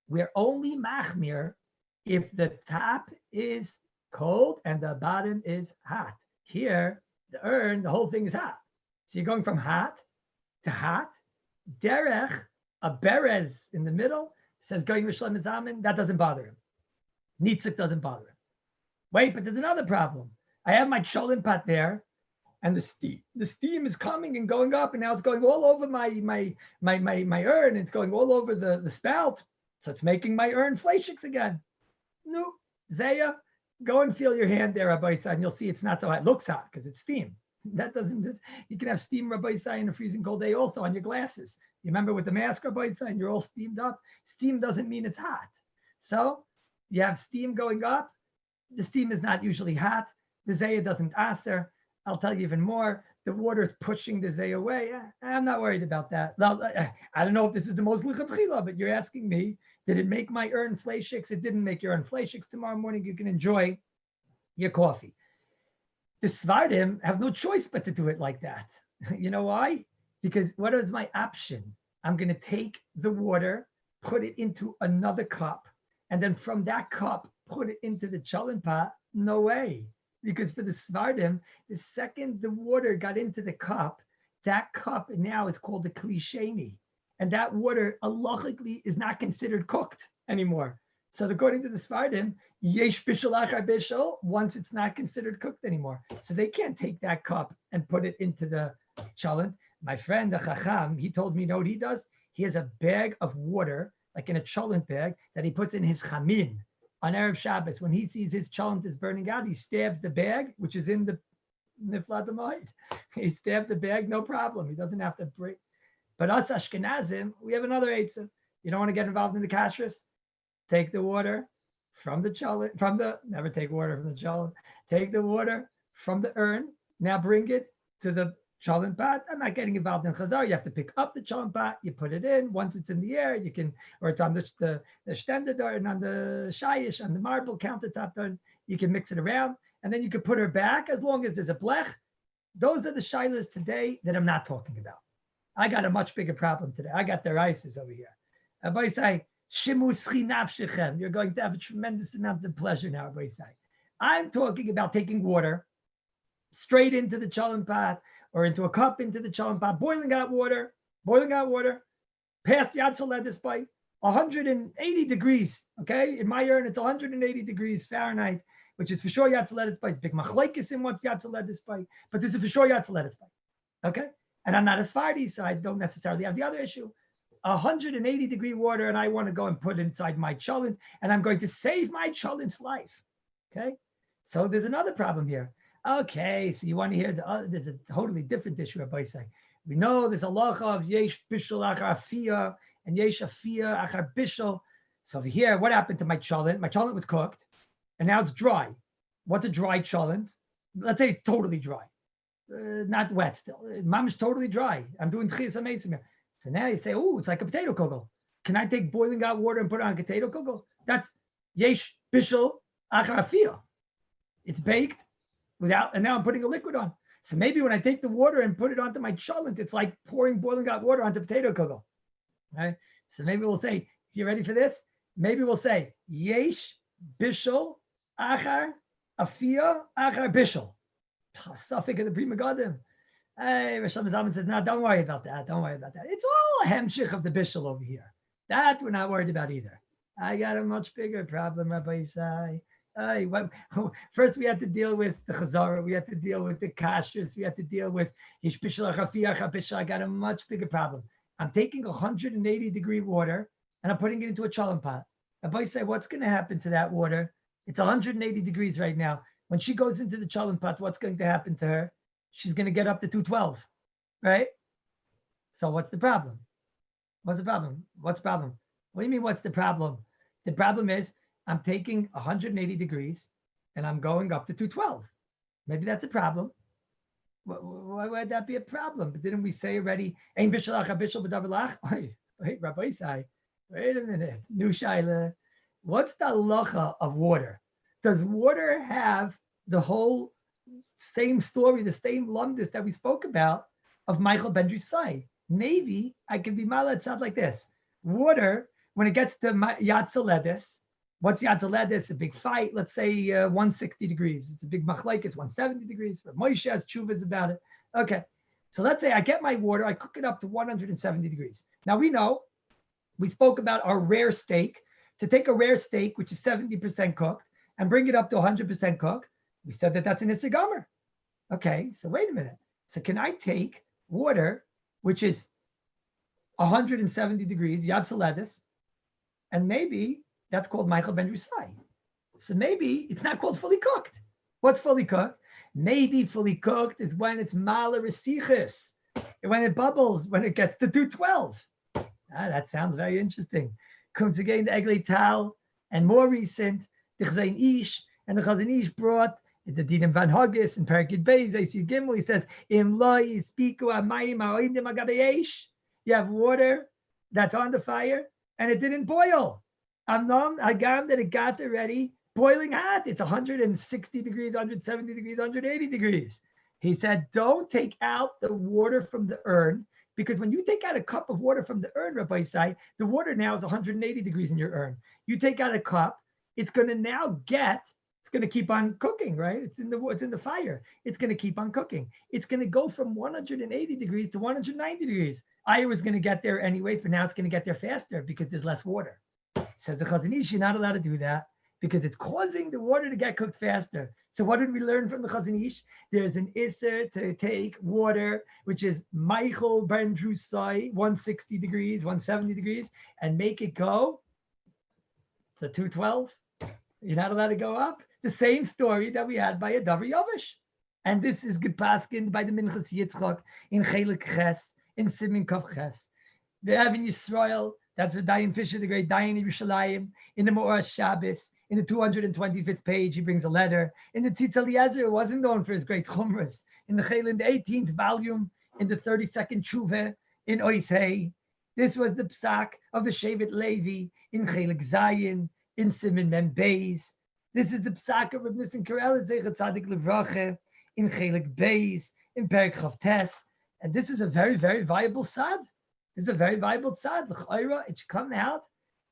we're only machmir if the top is cold and the bottom is hot. Here, the urn, the whole thing is hot. So you're going from hot to hot. Derech, a berez in the middle, says going Rishlam Zamin, that doesn't bother him. Nitzuk doesn't bother him. Wait, but there's another problem. I have my cholent pot there, and the steam is coming and going up, and now it's going all over my urn. It's going all over the spout, so it's making my urn fleishiks again. No, Zaya, go and feel your hand there, Rabbi Yisai, and you'll see it's not so hot. It looks hot because it's steam. That doesn't. You can have steam, Rabbi Yisai, in a freezing cold day also on your glasses. You remember with the mask, Rabbi Yisai, and you're all steamed up. Steam doesn't mean it's hot. So you have steam going up. The steam is not usually hot. The Zaya doesn't aser. I'll tell you even more. The water is pushing the Zaya away. I'm not worried about that. I don't know if this is the most lichatchila, but you're asking me, did it make my urn fleishiks? It didn't make your urn fleishiks. Tomorrow morning you can enjoy your coffee. The Svardim have no choice but to do it like that. You know why? Because what is my option? I'm going to take the water, put it into another cup, and then from that cup, put it into the cholent pot. No way. Because for the Svardim, the second the water got into the cup, that cup now is called the klisheni. And that water, halachically, is not considered cooked anymore. So according to the Svardim, yesh bishul achar bishul, once it's not considered cooked anymore. So they can't take that cup and put it into the cholent. My friend, the Chacham, he told me, you know what he does? He has a bag of water, like in a cholent bag, that he puts in his chamin. On Erev Shabbos, when he sees his cholent is burning out, he stabs the bag, which is in the niflat b'mayit. He stabs the bag, no problem. He doesn't have to break. But us Ashkenazim, we have another eitzah. You don't want to get involved in the kashrus? Take the water from the cholent, never take water from the cholent. Take the water from the urn. Now bring it to the cholent pot. I'm not getting involved in chazar. You have to pick up the cholent pot. You put it in. Once it's in the air, you can, or it's on the shtender and on the shayish, on the marble countertop, you can mix it around, and then you can put her back as long as there's a blech. Those are the shilas today that I'm not talking about. I got a much bigger problem today. I got their ices over here. Rabbi say, Shimu schi nafshechem. You're going to have a tremendous amount of pleasure now, Rabbi say. I'm talking about taking water straight into the cholent pot or into a cup into the cholent pot, boiling hot water, past Yad Soledis by 180 degrees, okay? In my urn, it's 180 degrees Fahrenheit, which is for sure Yad Soledis by. It's big machlekes in what's Yad Soledis by, but this is for sure Yad Soledis by, okay? And I'm not a Sephardi, so I don't necessarily have the other issue. 180 degree water, and I want to go and put it inside my cholent, and I'm going to save my cholent's life, okay? So there's another problem here. Okay, so you want to hear there's a totally different issue, Rabbi say. We know there's a halacha of yesh bishul achar afiyah and yesh afiyah achar bishul. So over here, what happened to my cholent? My cholent was cooked, and now it's dry. What's a dry cholent? Let's say it's totally dry, not wet still. Mom is totally dry. I'm doing tchias amesim here. So now you say, oh, it's like a potato kugel. Can I take boiling hot water and put it on a potato kugel? That's yesh bishul achar afiyah. It's baked. And now I'm putting a liquid on. So maybe when I take the water and put it onto my cholent, it's like pouring boiling hot water onto potato kugel. Right? So maybe we'll say, you ready for this? Maybe we'll say, yesh bishul achar afiyah achar bishul. Suffix of the Pri Megadim. Hey, Rosh Hashanah says, no, don't worry about that. Don't worry about that. It's all a hemshich of the bishul over here. That we're not worried about either. I got a much bigger problem, Rabbi Yisai. First, we had to deal with the Chazara, we had to deal with the Kashrus, we had to deal with Yesh Bishul achar afiyah achar bishul. I got a much bigger problem. I'm taking 180 degree water and I'm putting it into a cholent pot. Rabbi say, what's going to happen to that water? It's 180 degrees right now. When she goes into the cholent pot, what's going to happen to her? She's going to get up to 212, right? So what's the problem? What's the problem? What's the problem? What do you mean, what's the problem? The problem is, I'm taking 180 degrees and I'm going up to 212. Maybe that's a problem. Why would that be a problem? But didn't we say already, Ein bishul achar bishul b'davar lach? Wait, Rabbi Isai, wait a minute. New Shaila. What's the halacha of water? Does water have the whole same story, the same lumdis that we spoke about of Michael Ben Drusai. Maybe I can be malad sound like this. Water, when it gets to Yatzaledis, what's Yatzaledis? A big fight, let's say 160 degrees. It's a big machlekes, 170 degrees. But Moshe has chuvas about it. Okay, so let's say I get my water, I cook it up to 170 degrees. Now we know, we spoke about our rare steak. To take a rare steak, which is 70% cooked, and bring it up to 100% cooked, we said that that's an Issachar. Okay, so wait a minute. So can I take water, which is 170 degrees, Yad Saledis, and maybe that's called Michael Ben Drusai. So maybe it's not called fully cooked. What's fully cooked? Maybe fully cooked is when it's Mala Resichis, when it bubbles, when it gets to 212. That sounds very interesting. Comes again the Eglei Tal, and more recent, the Chzayin Ish, and the Chazon Ish brought the Dinim Van Haggis in Parakid Beis, I see Gimel, he says, Im lo yispiku amayim ha'oimdim agabe yesh. You have water that's on the fire, and it didn't boil. Amnon hagam that it got already boiling hot. It's 160 degrees, 170 degrees, 180 degrees. He said, don't take out the water from the urn, because when you take out a cup of water from the urn, Rabbi Isai, the water now is 180 degrees in your urn. You take out a cup, it's going to now it's going to keep on cooking, right? It's in the fire. It's going to keep on cooking. It's going to go from 180 degrees to 190 degrees. I was going to get there anyways, but now it's going to get there faster because there's less water. Says the Chazon Ish, you're not allowed to do that because it's causing the water to get cooked faster. So what did we learn from the Chazon Ish? There's an Isser to take water, which is Michael Ben Drusai, 160 degrees, 170 degrees, and make it go to 212. You're not allowed to go up. The same story that we had by a Davar Yavish. And this is gepaskined by the Minchas Yitzchak in Chelik Ches, in Simin Kov Ches. They have in Yisrael, that's what Dayan Fisher, the great Dayan Yerushalayim, in the Mo'or Shabbos, in the 225th page, he brings a letter. In the Tzitz Eliezer, it wasn't known for his great chumras. In the 18th volume, in the 32nd Tshuva, in Oisei, this was the psak of the Shevet Levi, in Chelik Zayin, in Simin Mem Beis. This is the psak of Reb Nissen Karel, Zeichat Tzadik Levrache, in Chelik Beis, in Perek Chav Tes. And this is a very, very viable sad. This is a very viable tzad. L'chayra, it should come out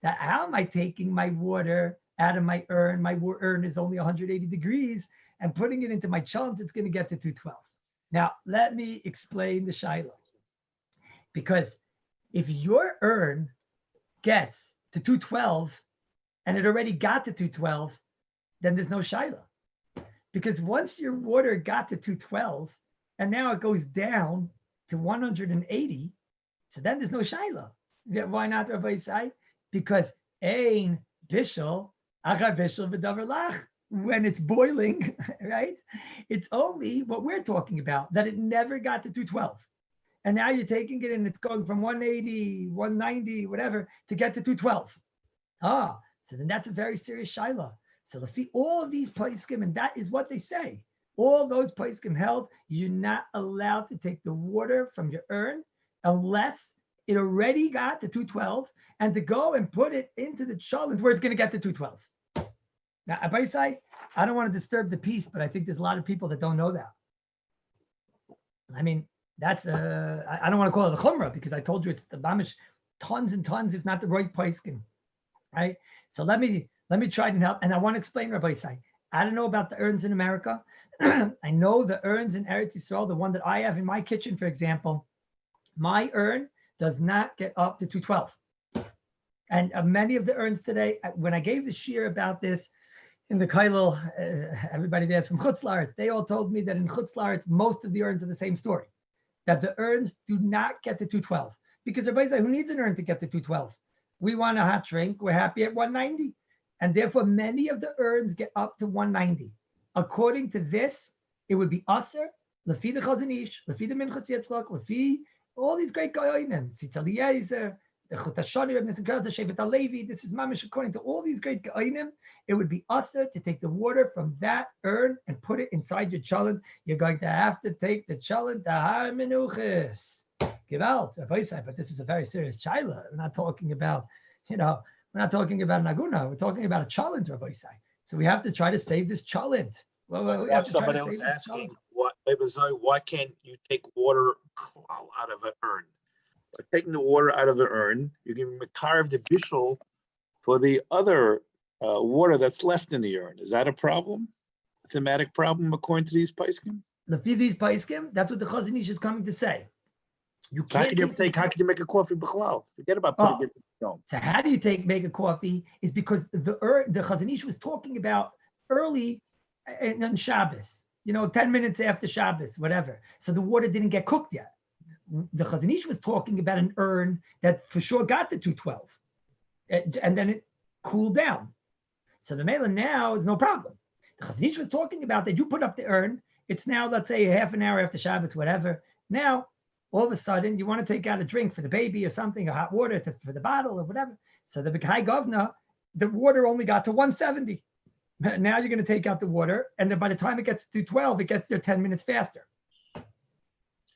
that how am I taking my water out of my urn? My urn is only 180 degrees, and putting it into my chalent, it's going to get to 212. Now, let me explain the shaila. Because if your urn gets to 212, and it already got to 212, then there's no shaila. Because once your water got to 212, and now it goes down to 180, so then there's no shaila. Why not, Rabbi Isai? Because ein bishul, achar bishul v'davar lach. When it's boiling, right? It's only what we're talking about, that it never got to 212. And now you're taking it and it's going from 180, 190, whatever, to get to 212. So then that's a very serious shaila. So all of these poskim, and that is what they say. All those poskim held, you're not allowed to take the water from your urn unless it already got to 212, and to go and put it into the chalent where it's going to get to 212. Now, Abaisai, I don't want to disturb the peace, but I think there's a lot of people that don't know that. I mean, that's I don't want to call it a chumrah because I told you it's the mamish tons and tons, if not the right poskim, right? So let me try to help, and I want to explain, Rabbi Isai. I don't know about the urns in America. I know the urns in Eretz Yisrael, the one that I have in my kitchen, for example, my urn does not get up to 212. And many of the urns today, when I gave the shir about this in the Kailul, everybody there's from Chutz La'aretz, they all told me that in Chutz La'aretz, most of the urns are the same story, that the urns do not get to 212. Because everybody says, who needs an urn to get to 212? We want a hot drink, we're happy at 190. And therefore, many of the urns get up to 190. According to this, it would be Aser, Lefi the Chazon Ish, Lefi the Minchas Yitzchak, Lefi all these great Gaonim, Tzitz Eliezer, the Chut HaShani, Reb Nissen Karel, the Shevet HaLevi. This is mamish according to all these great Gaonim. It would be Aser to take the water from that urn and put it inside your chalent. You're going to have to take the chalent to Har Menuchis. Give out, but this is a very serious shaila. We're not talking about, we're not talking about an aguna. We're talking about a chalent, Rabbi Isai. So we have to try to save this chalent. Well, we Now have to try somebody to was save this asking, code. why can't you take water out of an urn? By taking the water out of the urn, you can carve the Bishul for the other water that's left in the urn. Is that a problem? A thematic problem according to these paiskim? These paiskim, that's what the Chazon Ish is coming to say. You So how can't can you make a coffee b'chalal? Forget about putting it in the stone. So how do you make a coffee? Is because the Chazon Ish was talking about early on Shabbos, 10 minutes after Shabbos, whatever. So the water didn't get cooked yet. The Chazon Ish was talking about an urn that for sure got to 212, and then it cooled down. So the Mela now is no problem. The Chazon Ish was talking about that you put up the urn. It's now, let's say, half an hour after Shabbos, whatever. Now, all of a sudden, you want to take out a drink for the baby or something, or hot water for the bottle or whatever. So the B'kai Govna, the water only got to 170. Now you're going to take out the water, and then by the time it gets to 12, it gets there 10 minutes faster.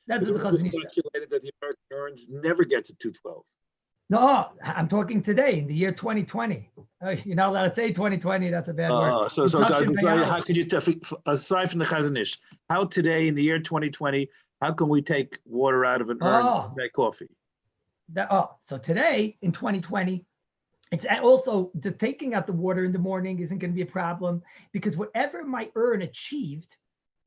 That's what the Chazon Ish says. Postulated that the American urns never get to 212. No, I'm talking today in the year 2020. You're not allowed to say 2020. That's a bad word. So how could you, aside from the Chazon Ish, how today in the year 2020, how can we take water out of an urn to make coffee? So today in 2020, it's also the taking out the water in the morning isn't going to be a problem, because whatever my urn achieved,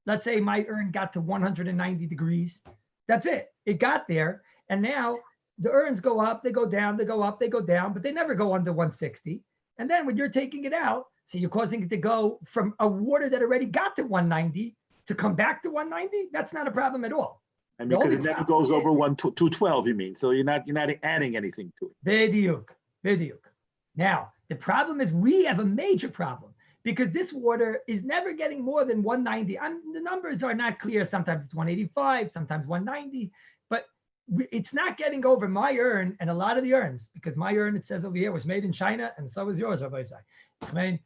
let's say my urn got to 190 degrees, that's it. It got there, and now the urns go up, they go down, they go up, they go down, but they never go under 160. And then when you're taking it out, so you're causing it to go from a water that already got to 190 to come back to 190, that's not a problem at all. And because it never goes over 212, you mean? So you're not adding anything to it. Bediuk. Now, the problem is we have a major problem, because this water is never getting more than 190. The numbers are not clear. Sometimes it's 185, sometimes 190, but it's not getting over my urn and a lot of the urns, because my urn, it says over here, was made in China, and so was yours, Rabbi Isai. I mean,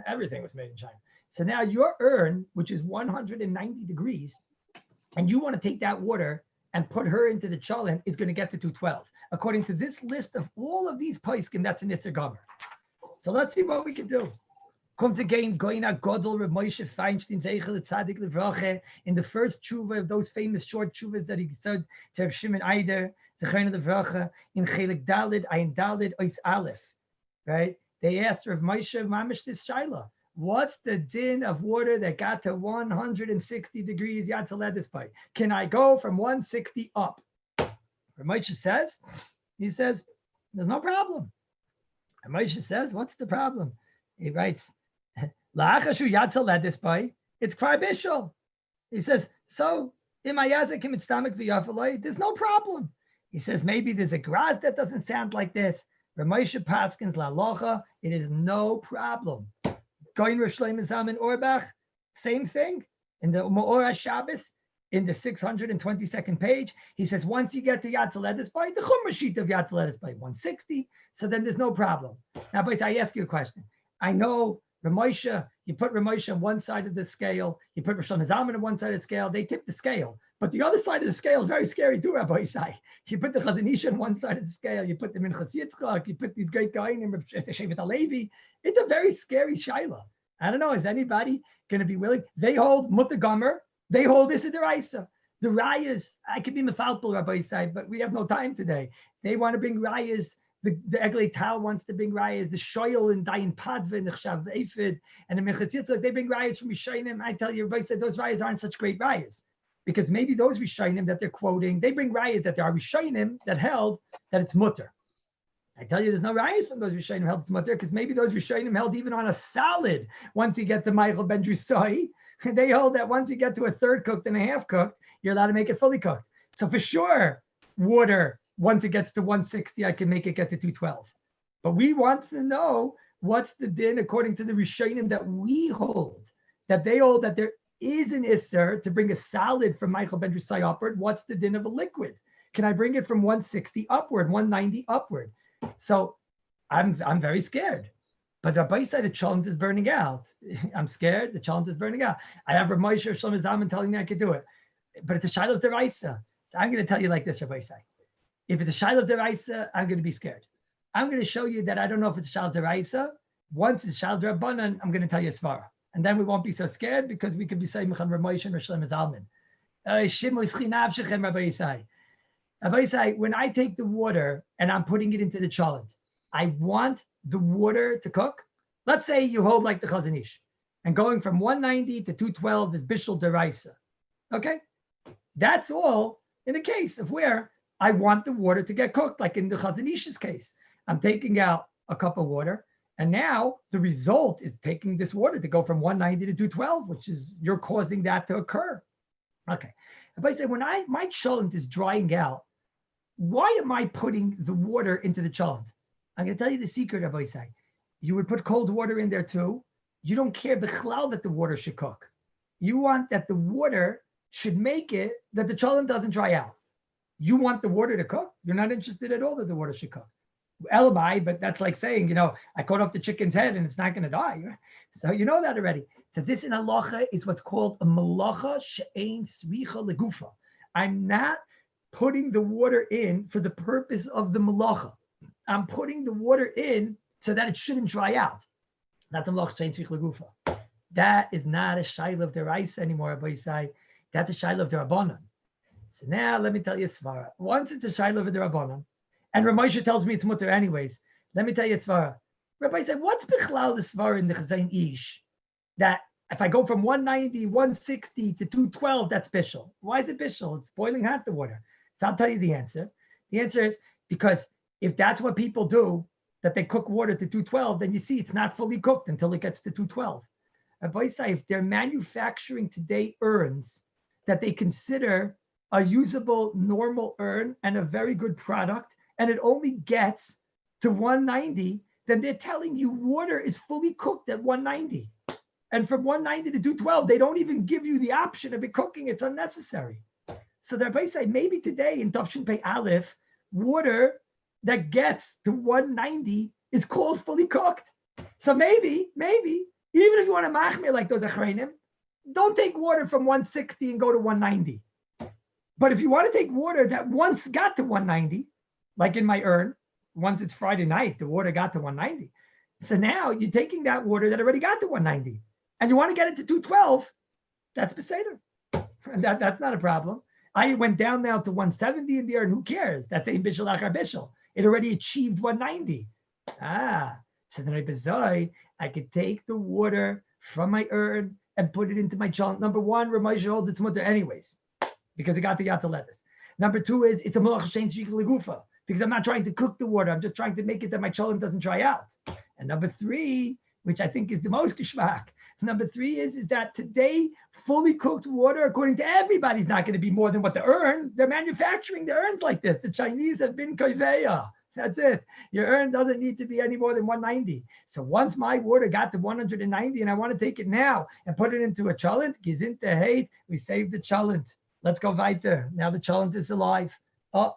everything was made in China. So now your urn, which is 190 degrees, and you want to take that water and put her into the cholent, is going to get to 212. According to this list of all of these paiskim, that's an Isser Gomer. So let's see what we can do. Comes again, Goina Godel Rav Moshe Feinstein Zeichel Tzadik Levrache, in the first tshuva of those famous short tshuvas that he said to Rav Shimon Eider, Zechayin Levrache, in Chelik Dalid, Ayin Dalid, Ois Aleph, right? They asked Rav Moshe Mamish this shaila. What's the din of water that got to 160 degrees Yatzaledis? Can I go from 160 up? Rav Moshe says, there's no problem. Rav Moshe says, what's the problem? He writes, La'achashu Yatzaledis, it's Kvar Bishul. He says, so in my yazakim it's stomach v'yafaloi, there's no problem. He says, maybe there's a graz that doesn't sound like this. Rav Moshe Paskins la'locha, it is no problem. Going Rosh Zalman Orbach, same thing. In the Ma'ora Shabbos, in the 622nd page, he says, once you get to Yatzaledis by, the Chumrah sheet of Yatzaledis by 160, so then there's no problem. Now, boys, I ask you a question. I know Rav Moshe, you put Rav Moshe on one side of the scale, you put Rosh Zalman on one side of the scale, they tip the scale. But the other side of the scale is very scary too, Rabbi Isai. You put the Chazon Ish on one side of the scale, you put the Minchas Yitzchak, you put these great guys in Shevet HaLevi. It's a very scary shaila. I don't know, is anybody going to be willing? They hold Mutter Gomer, they hold this Deraisa. The Rayas, I could be Mefalpel, Rabbi Isai, but we have no time today. They want to bring Rayas. The Eglei Tal wants to bring Rayas. The Shoyel and Dayan Padva, the Chshav Eifid, and the Minchas Yitzchak, they bring Rayas from Rishayim. I tell you, Rabbi Isai, those Rayas aren't such great Rayas. Because maybe those Rishayim that they're quoting, they bring rayas that there are Rishayim that held that it's mutter. I tell you, there's no rayas from those Rishayim held it's mutter, because maybe those Rishayim held even on a salad. Once you get to Michael Ben Drusai, they hold that once you get to a third cooked and a half cooked, you're allowed to make it fully cooked. So for sure, water, once it gets to 160, I can make it get to 212. But we want to know what's the din according to the Rishayim that we hold, that they hold that there is an Isser to bring a salad from Michael Ben Drusai upward. What's the din of a liquid? Can I bring it from 160 upward, 190 upward? So I'm very scared. But Rabbi Isai, the challenge is burning out. I'm scared. The challenge is burning out. I have Rav Moshe Shlomo Zalman telling me I could do it. But it's a Shiloh Deraisa. So I'm going to tell you like this, Rabbi Isai. If it's a Shiloh Deraisa, I'm going to be scared. I'm going to show you that I don't know if it's a Shiloh Deraisa. Once it's Shiloh Derabanan, I'm going to tell you a svara. And then we won't be so scared because we could be saying Mechan Ramosh and Rishlam Zalman. Rabbi Yisai, when I take the water and I'm putting it into the cholent, I want the water to cook. Let's say you hold like the Chazon Ish, and going from 190 to 212 is Bishul Deraisa. Okay? That's all in a case of where I want the water to get cooked, like in the Chazon Ish's case. I'm taking out a cup of water, and now the result is taking this water to go from 190 to 212, which is you're causing that to occur. Okay. If I say when my cholent is drying out, why am I putting the water into the cholent? I'm going to tell you the secret, Rabbi Yisai. You would put cold water in there too. You don't care b'chlal that the water should cook. You want that the water should make it that the cholent doesn't dry out. You want the water to cook. You're not interested at all that the water should cook. Elibai, but that's like saying, I cut off the chicken's head and it's not going to die. So you know that already. So this in halacha is what's called a malacha she'ein sricha legufa. I'm not putting the water in for the purpose of the malacha. I'm putting the water in so that it shouldn't dry out. That's a malacha she'ein sricha legufa. That is not a shayla of the rice anymore, Rabbi Yisai. That's a shayla of the rabbanon. So now let me tell you a svara. Once it's a shayla of the rabbanon, and Ramosha tells me it's mutter anyways. Let me tell you a svara. Rabbi said, what's bichlal the svara in the Chazon Ish? That if I go from 190, 160 to 212, that's bishul. Why is it bishul? It's boiling hot, the water. So I'll tell you the answer. The answer is because if that's what people do, that they cook water to 212, then you see it's not fully cooked until it gets to 212. Rabbi said, if they're manufacturing today urns that they consider a usable normal urn and a very good product, and it only gets to 190, then they're telling you water is fully cooked at 190. And from 190 to 212, they don't even give you the option of it cooking. It's unnecessary. So the Rabbi say maybe today in Tafshin Pei Aleph, water that gets to 190 is called fully cooked. So maybe, even if you want to machmir like those achreinim, don't take water from 160 and go to 190. But if you want to take water that once got to 190, like in my urn, once it's Friday night, the water got to 190. So now you're taking that water that already got to 190 and you want to get it to 212, that's Beseder. And that's not a problem. I went down now to 170 in the urn, who cares? That's a Bishul Achar Bishul. It already achieved 190. So then I could take the water from my urn and put it into my cholent. Number one, Ramosha holds its mutter anyways, because it got the Yatza letters. Number two is it's a Malach Shein Tzrika Legufa, because I'm not trying to cook the water. I'm just trying to make it that my cholent doesn't dry out. And number three, which I think is the most geschmack, number three is that today, fully cooked water, according to everybody, is not going to be more than what the urn. They're manufacturing the urns like this. The Chinese have been koiveya. That's it. Your urn doesn't need to be any more than 190. So once my water got to 190 and I want to take it now and put it into a cholent, gizint hate, we saved the cholent. Let's go weiter. Now the cholent is alive. Oh,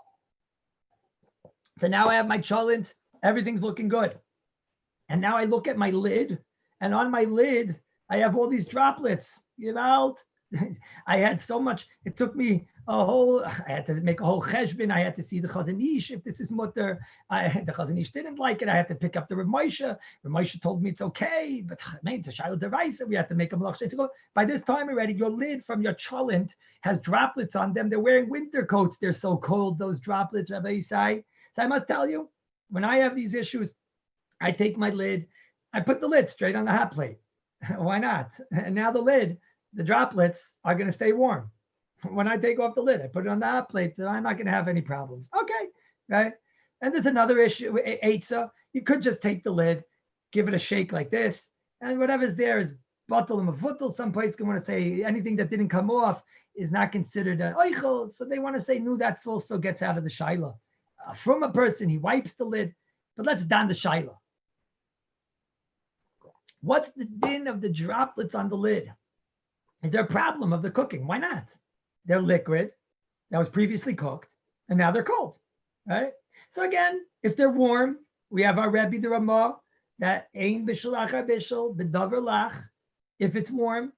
so now I have my cholent. Everything's looking good. And now I look at my lid, and on my lid, I have all these droplets. I had so much. It took me I had to make a whole cheshbon. I had to see the Chazon Ish, if this is mutter. The Chazon Ish didn't like it. I had to pick up the Rav Moshe. Rav Moshe told me it's okay, but to Shiloh Deraisa, we had to make a malach shein. By this time already, your lid from your cholent has droplets on them. They're wearing winter coats. They're so cold, those droplets, Rabbi Yisai. So I must tell you, when I have these issues, I take my lid, I put the lid straight on the hot plate. Why not? And now the lid, the droplets are going to stay warm. When I take off the lid, I put it on the hot plate, so I'm not going to have any problems. Okay, right? And there's another issue, Eitzah. You could just take the lid, give it a shake like this, and whatever's there is batal and mavutal. Some place can want to say anything that didn't come off is not considered an oichel, so they want to say, no, that's also gets out of the shaila. From a person, he wipes the lid, but let's don the shaila. What's the din of the droplets on the lid? Is there a problem of the cooking? Why not? They're liquid that was previously cooked, and now they're cold, right? So again, if they're warm, we have our Rebbe the Ramah that ein bishul achar bishul b'davar lach. If it's warm,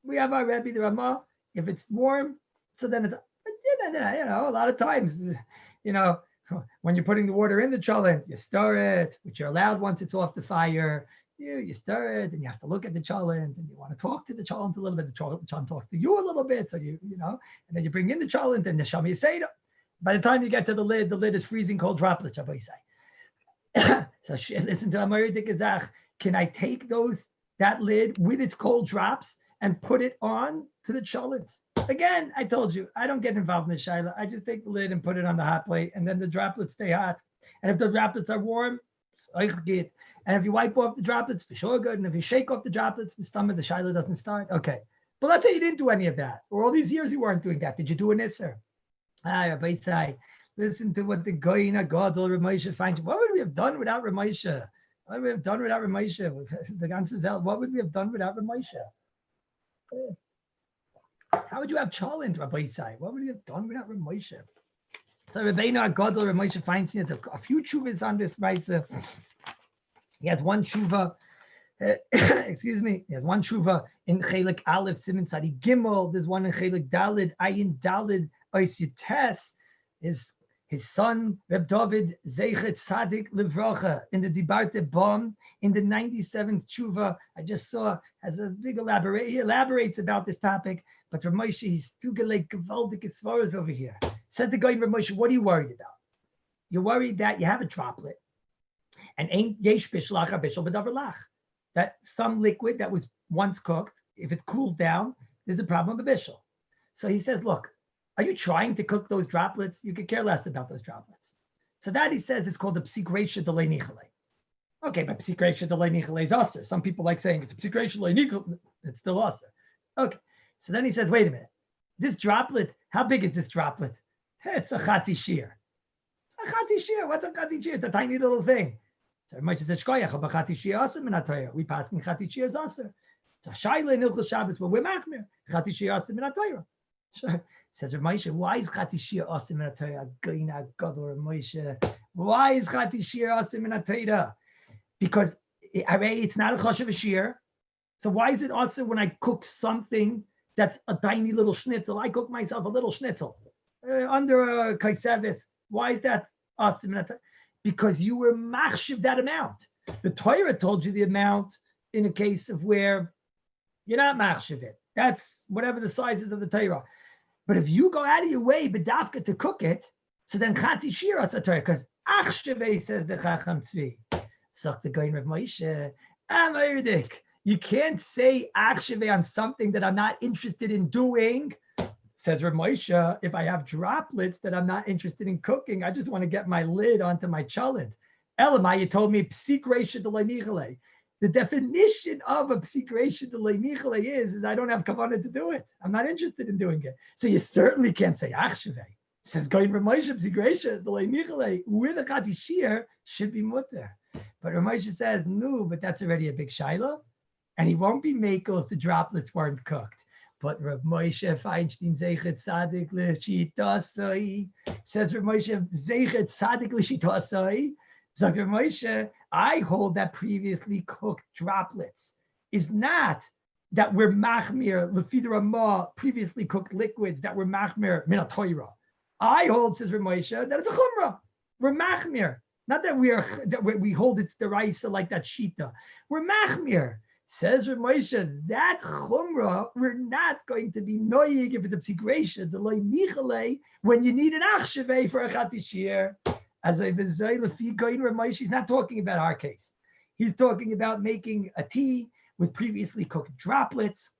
we have our Rebbe the Ramah. If it's warm, so then it's a lot of times, when you're putting the water in the cholent, you stir it, which you're allowed once it's off the fire. You stir it, and you have to look at the cholent, and you want to talk to the cholent a little bit. The cholent talks to you a little bit, so and then you bring in the cholent and the shami seder. By the time you get to the lid is freezing cold droplets, Rabbi say. So listen to Amaridik Gazach. Can I take that lid with its cold drops and put it on to the cholent? Again, I told you, I don't get involved in the shaila. I just take the lid and put it on the hot plate, and then the droplets stay hot. And if the droplets are warm, and if you wipe off the droplets, for sure good. And if you shake off the droplets, the stomach, the shaila doesn't start. Okay. But let's say you didn't do any of that. Or all these years you weren't doing that. Did you do an isser? Rabbi Say, listen to what the Goyina Gadol Ramosha finds. What would we have done without Ramosha? What would we have done without Ramosha? The ganze Welt. What would we have done without Ramosha? How would you have cholent, Rabbi Say? What would you have done without Ramosha? So Rabbeinu Gadol Ramosha Feinstein has a few tshuvas on this Raisa. He has one tshuva. Excuse me. He has one tshuva in Chelik Aleph Siman Tzadi Gimel. There's one in Chelik Dalid Ayin Dalid Ois Yites. His son Reb David Zeichet Tzadik Livracha in the Dibarte Bom in the 97th tshuva. I just saw has a big elaborate. He elaborates about this topic. But Rav Moshe, he's too like Gavaldik Svaras over here. Said the guy, Rav Moshe, what are you worried about? You're worried that you have a droplet and ain't yesh bishlach or bishul b'davar lach. That some liquid that was once cooked, if it cools down, there's a problem with bishul. So he says, look, are you trying to cook those droplets? You could care less about those droplets. So that he says is called the psik reisha delei nichale. Okay, but psik reisha delei nichale is aser. Some people like saying it's a psik reisha delei nichale. It's still aser. Okay. So then he says, wait a minute. This droplet, how big is this droplet? It's a chatzi shir. It's a chatzi shir. What's a chatzi shir? It's a tiny little thing. So much as the shkoyach of a chatzi shir aser minatayah. We pass in chatzi shir as aser. So shaila in Hilchos Shabbos, but we're machmir. Chatzi shir aser minatayah. Says Rav Moshe, why is chatzi shir aser minatayah? Goyina Gadol Rav Moshe. Why is chatzi shir aser minatayah? Because it's not a chashav shir. So why is it also when I cook something that's a tiny little schnitzel? I cook myself a little schnitzel under a kaisevis. Why is that awesome? Because you were machshiv that amount. The Torah told you the amount in a case of where you're not machshiv it. That's whatever the size is of the Torah. But if you go out of your way, bedafka, to cook it, so then chati shira Torah, because achshevei, says the Chacham Tzvi. Suck the guy in Rav Moshe. Amayirdik. You can't say achshevei on something that I'm not interested in doing. Says Rav Moshe, if I have droplets that I'm not interested in cooking, I just want to get my lid onto my cholent. Elamai, you told me psik reisha delei nichale. The definition of a psik reisha delei nichale is I don't have kavanah to do it. I'm not interested in doing it. So you certainly can't say achshevei. Says going Rav Moshe psik reisha delei nichale with a chati shir should be mutter. But Rav Moshe says no, but that's already a big shaila. And he won't be makel if the droplets weren't cooked. But Rav Moshe Feinstein Zeichet Tzadik L'Shitasai says Rav Moshe Zeichet Tzadik L'Shitasai. So Rav Moshe, I hold that previously cooked droplets is not that we're machmir L'Fid Ramah, previously cooked liquids that were machmir min HaTorah. I hold, says Rav Moshe, that it's a chumrah. We're machmir, not that we hold it's the raisa like that shita. We're machmir. Says Rav Moshe, that chumrah, we're not going to be noyig if it's a psikresha, the loy nichale, when you need an achshevei for a chati shir. As I was saying, Rav Moshe, he's not talking about our case. He's talking about making a tea with previously cooked droplets.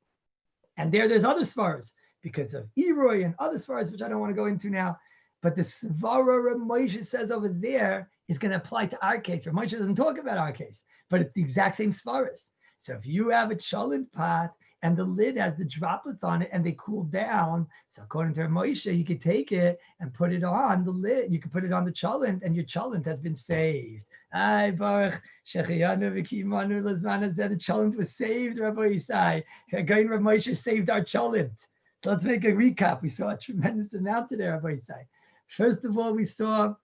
And there's other svaras because of Eroy and other svaras, which I don't want to go into now. But the svara Rav Moshe says over there is going to apply to our case. Rav Moshe doesn't talk about our case, but it's the exact same svaras. So if you have a cholent pot and the lid has the droplets on it and they cool down, so according to Rav Moshe, you could take it and put it on the lid. You can put it on the cholent and your cholent has been saved. The cholent was saved, Rabbi Yisai. Again, Rav Moshe saved our cholent. So let's make a recap. We saw a tremendous amount today, Rabbi Yisai. First of all, we saw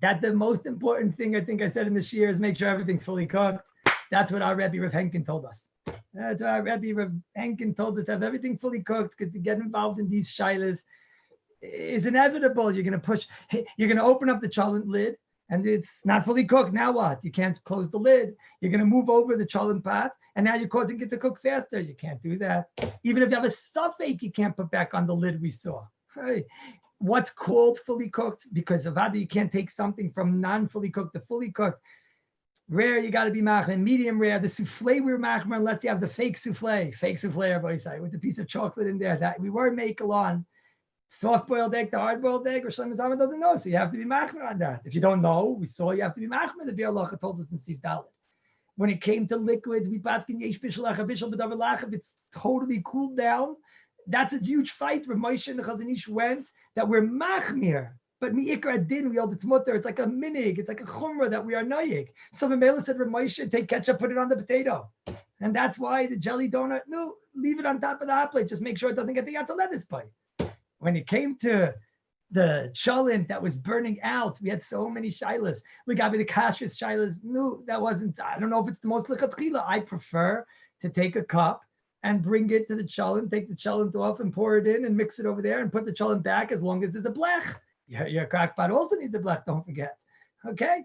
that the most important thing, I think I said in the shir, is make sure everything's fully cooked. That's what our Rebbe Rav Henkin told us. That's what our Rebbe Rav Henkin told us, have everything fully cooked, because to get involved in these shilas is inevitable. You're going to open up the cholent lid, and it's not fully cooked. Now what? You can't close the lid. You're going to move over the cholent pot, and now you're causing it to cook faster. You can't do that. Even if you have a suffix, you can't put back on the lid we saw. Right? What's called fully cooked? Because of that, you can't take something from non-fully cooked to fully cooked. Rare, you got to be machmer. Medium rare, the souffle we were machmer unless you have the fake souffle. Fake souffle, everybody say, with the piece of chocolate in there. That we were makel on. Soft-boiled egg, the hard-boiled egg, or Shlomo Zalman doesn't know, so you have to be machmer on that. If you don't know, we saw you have to be machmer. The Biur Halacha told us in Sif Dalet. When it came to liquids, we baskin yesh bishul achar bishul b'davar lachav. It's totally cooled down. That's a huge fight where Moshe and the Chazon Ish went that we're machmir. But mi'ikar adin, we held its mutter. It's like a minig. It's like a chumrah that we are noyig. So Mimela said, Moshe, take ketchup, put it on the potato. And that's why the jelly donut, no, leave it on top of the hot plate. Just make sure it doesn't get the yatsa lettuce bite. When it came to the cholent that was burning out, we had so many shilas. We got the kashrus shilas. No, that wasn't, I don't know if it's the most lichatchila. I prefer to take a cup and bring it to the cholent, take the cholent off and pour it in and mix it over there and put the cholent back as long as there's a blech. Your crackpot also needs a blech, don't forget. Okay?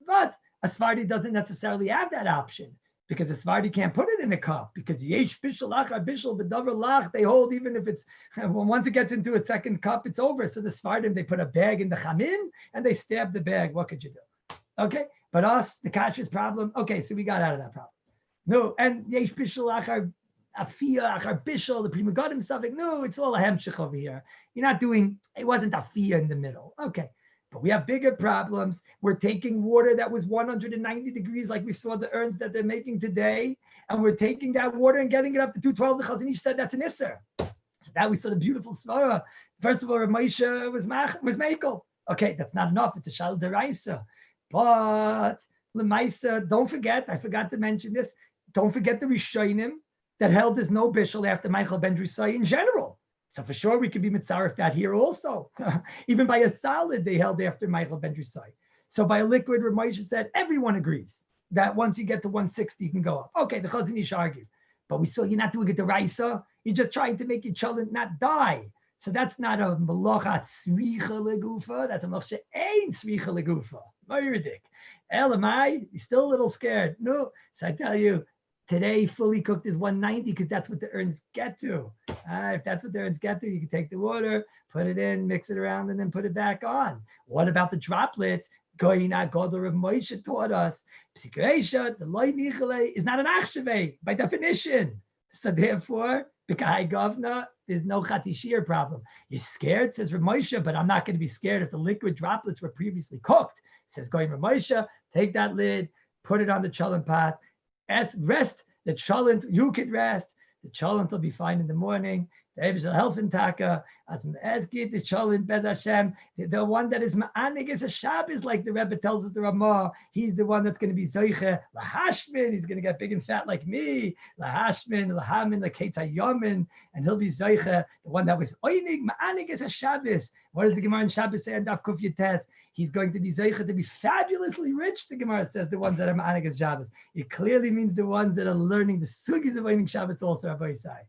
But a Sephardi doesn't necessarily have that option, because the Sephardi can't put it in a cup, because yesh bishul achar bishul b'davar lach, they hold even if it's, once it gets into a second cup, it's over. So the Sephardim, they put a bag in the chamin and they stab the bag. What could you do? Okay, but us, the kashrus problem, okay, so we got out of that problem. No, and yesh bishul achar afia achar bishul, the prima godim suffix, no, it's all a hemshich over here. You're not doing, it wasn't afia in the middle. Okay. But we have bigger problems. We're taking water that was 190 degrees, like we saw the urns that they're making today, and we're taking that water and getting it up to 212. The Chazon Ish said that's an isser. So that we saw the beautiful svara. First of all, Rav Moshe was mekel. Okay, that's not enough. It's a shal deraisa. But lemaisa, don't forget. I forgot to mention this. Don't forget the Rishonim that held there's no bishul after Michael ben Drusai in general. So for sure, we could be mitzaref that here also. Even by a salad, they held after Michael ben Drusai. So by a liquid, Rav Moshe said, everyone agrees that once you get to 160, you can go up. Okay, the Chazon Ish argued. But we saw you're not doing it to Raisa. You're just trying to make your cholent not die. So that's not a melocha tzricha legufa. That's a melocha ein tzricha legufa. Moiridik. Elamai, you're still a little scared. No. So I tell you, today, fully cooked is 190 because that's what the urns get to. If that's what the urns get to, you can take the water, put it in, mix it around, and then put it back on. What about the droplets? Goyina Godel Rav Moshe taught us. Psikreisha, the loy nichale is not an achshave by definition. So therefore, b'kai govna, there's no chatishir problem. You're scared, says Rav Moshe, but I'm not going to be scared if the liquid droplets were previously cooked. Says Goyin Rav Moshe, take that lid, put it on the cholent pot. Rest the cholent, you could rest. The cholent will be fine in the morning. The Eibush will help in taka. As the cholent, Bez Hashem, the one that is ma'anig is a Shabbos, like the Rebbe tells us the Ramah. He's the one that's going to be zoiche lahashmin. He's going to get big and fat like me. Lahashmin, lahamin, like Yamin, and he'll be zoiche, the one that was oinig. Ma'anig is a Shabbos. What does the Gemara in Shabbos say? And Daf Kuf Yates. He's going to be zeicha to be fabulously rich, the Gemara says, the ones that are ma'anig as Shabbos. It clearly means the ones that are learning the sugis of Einik Shabbos also, Rabbi Yisai.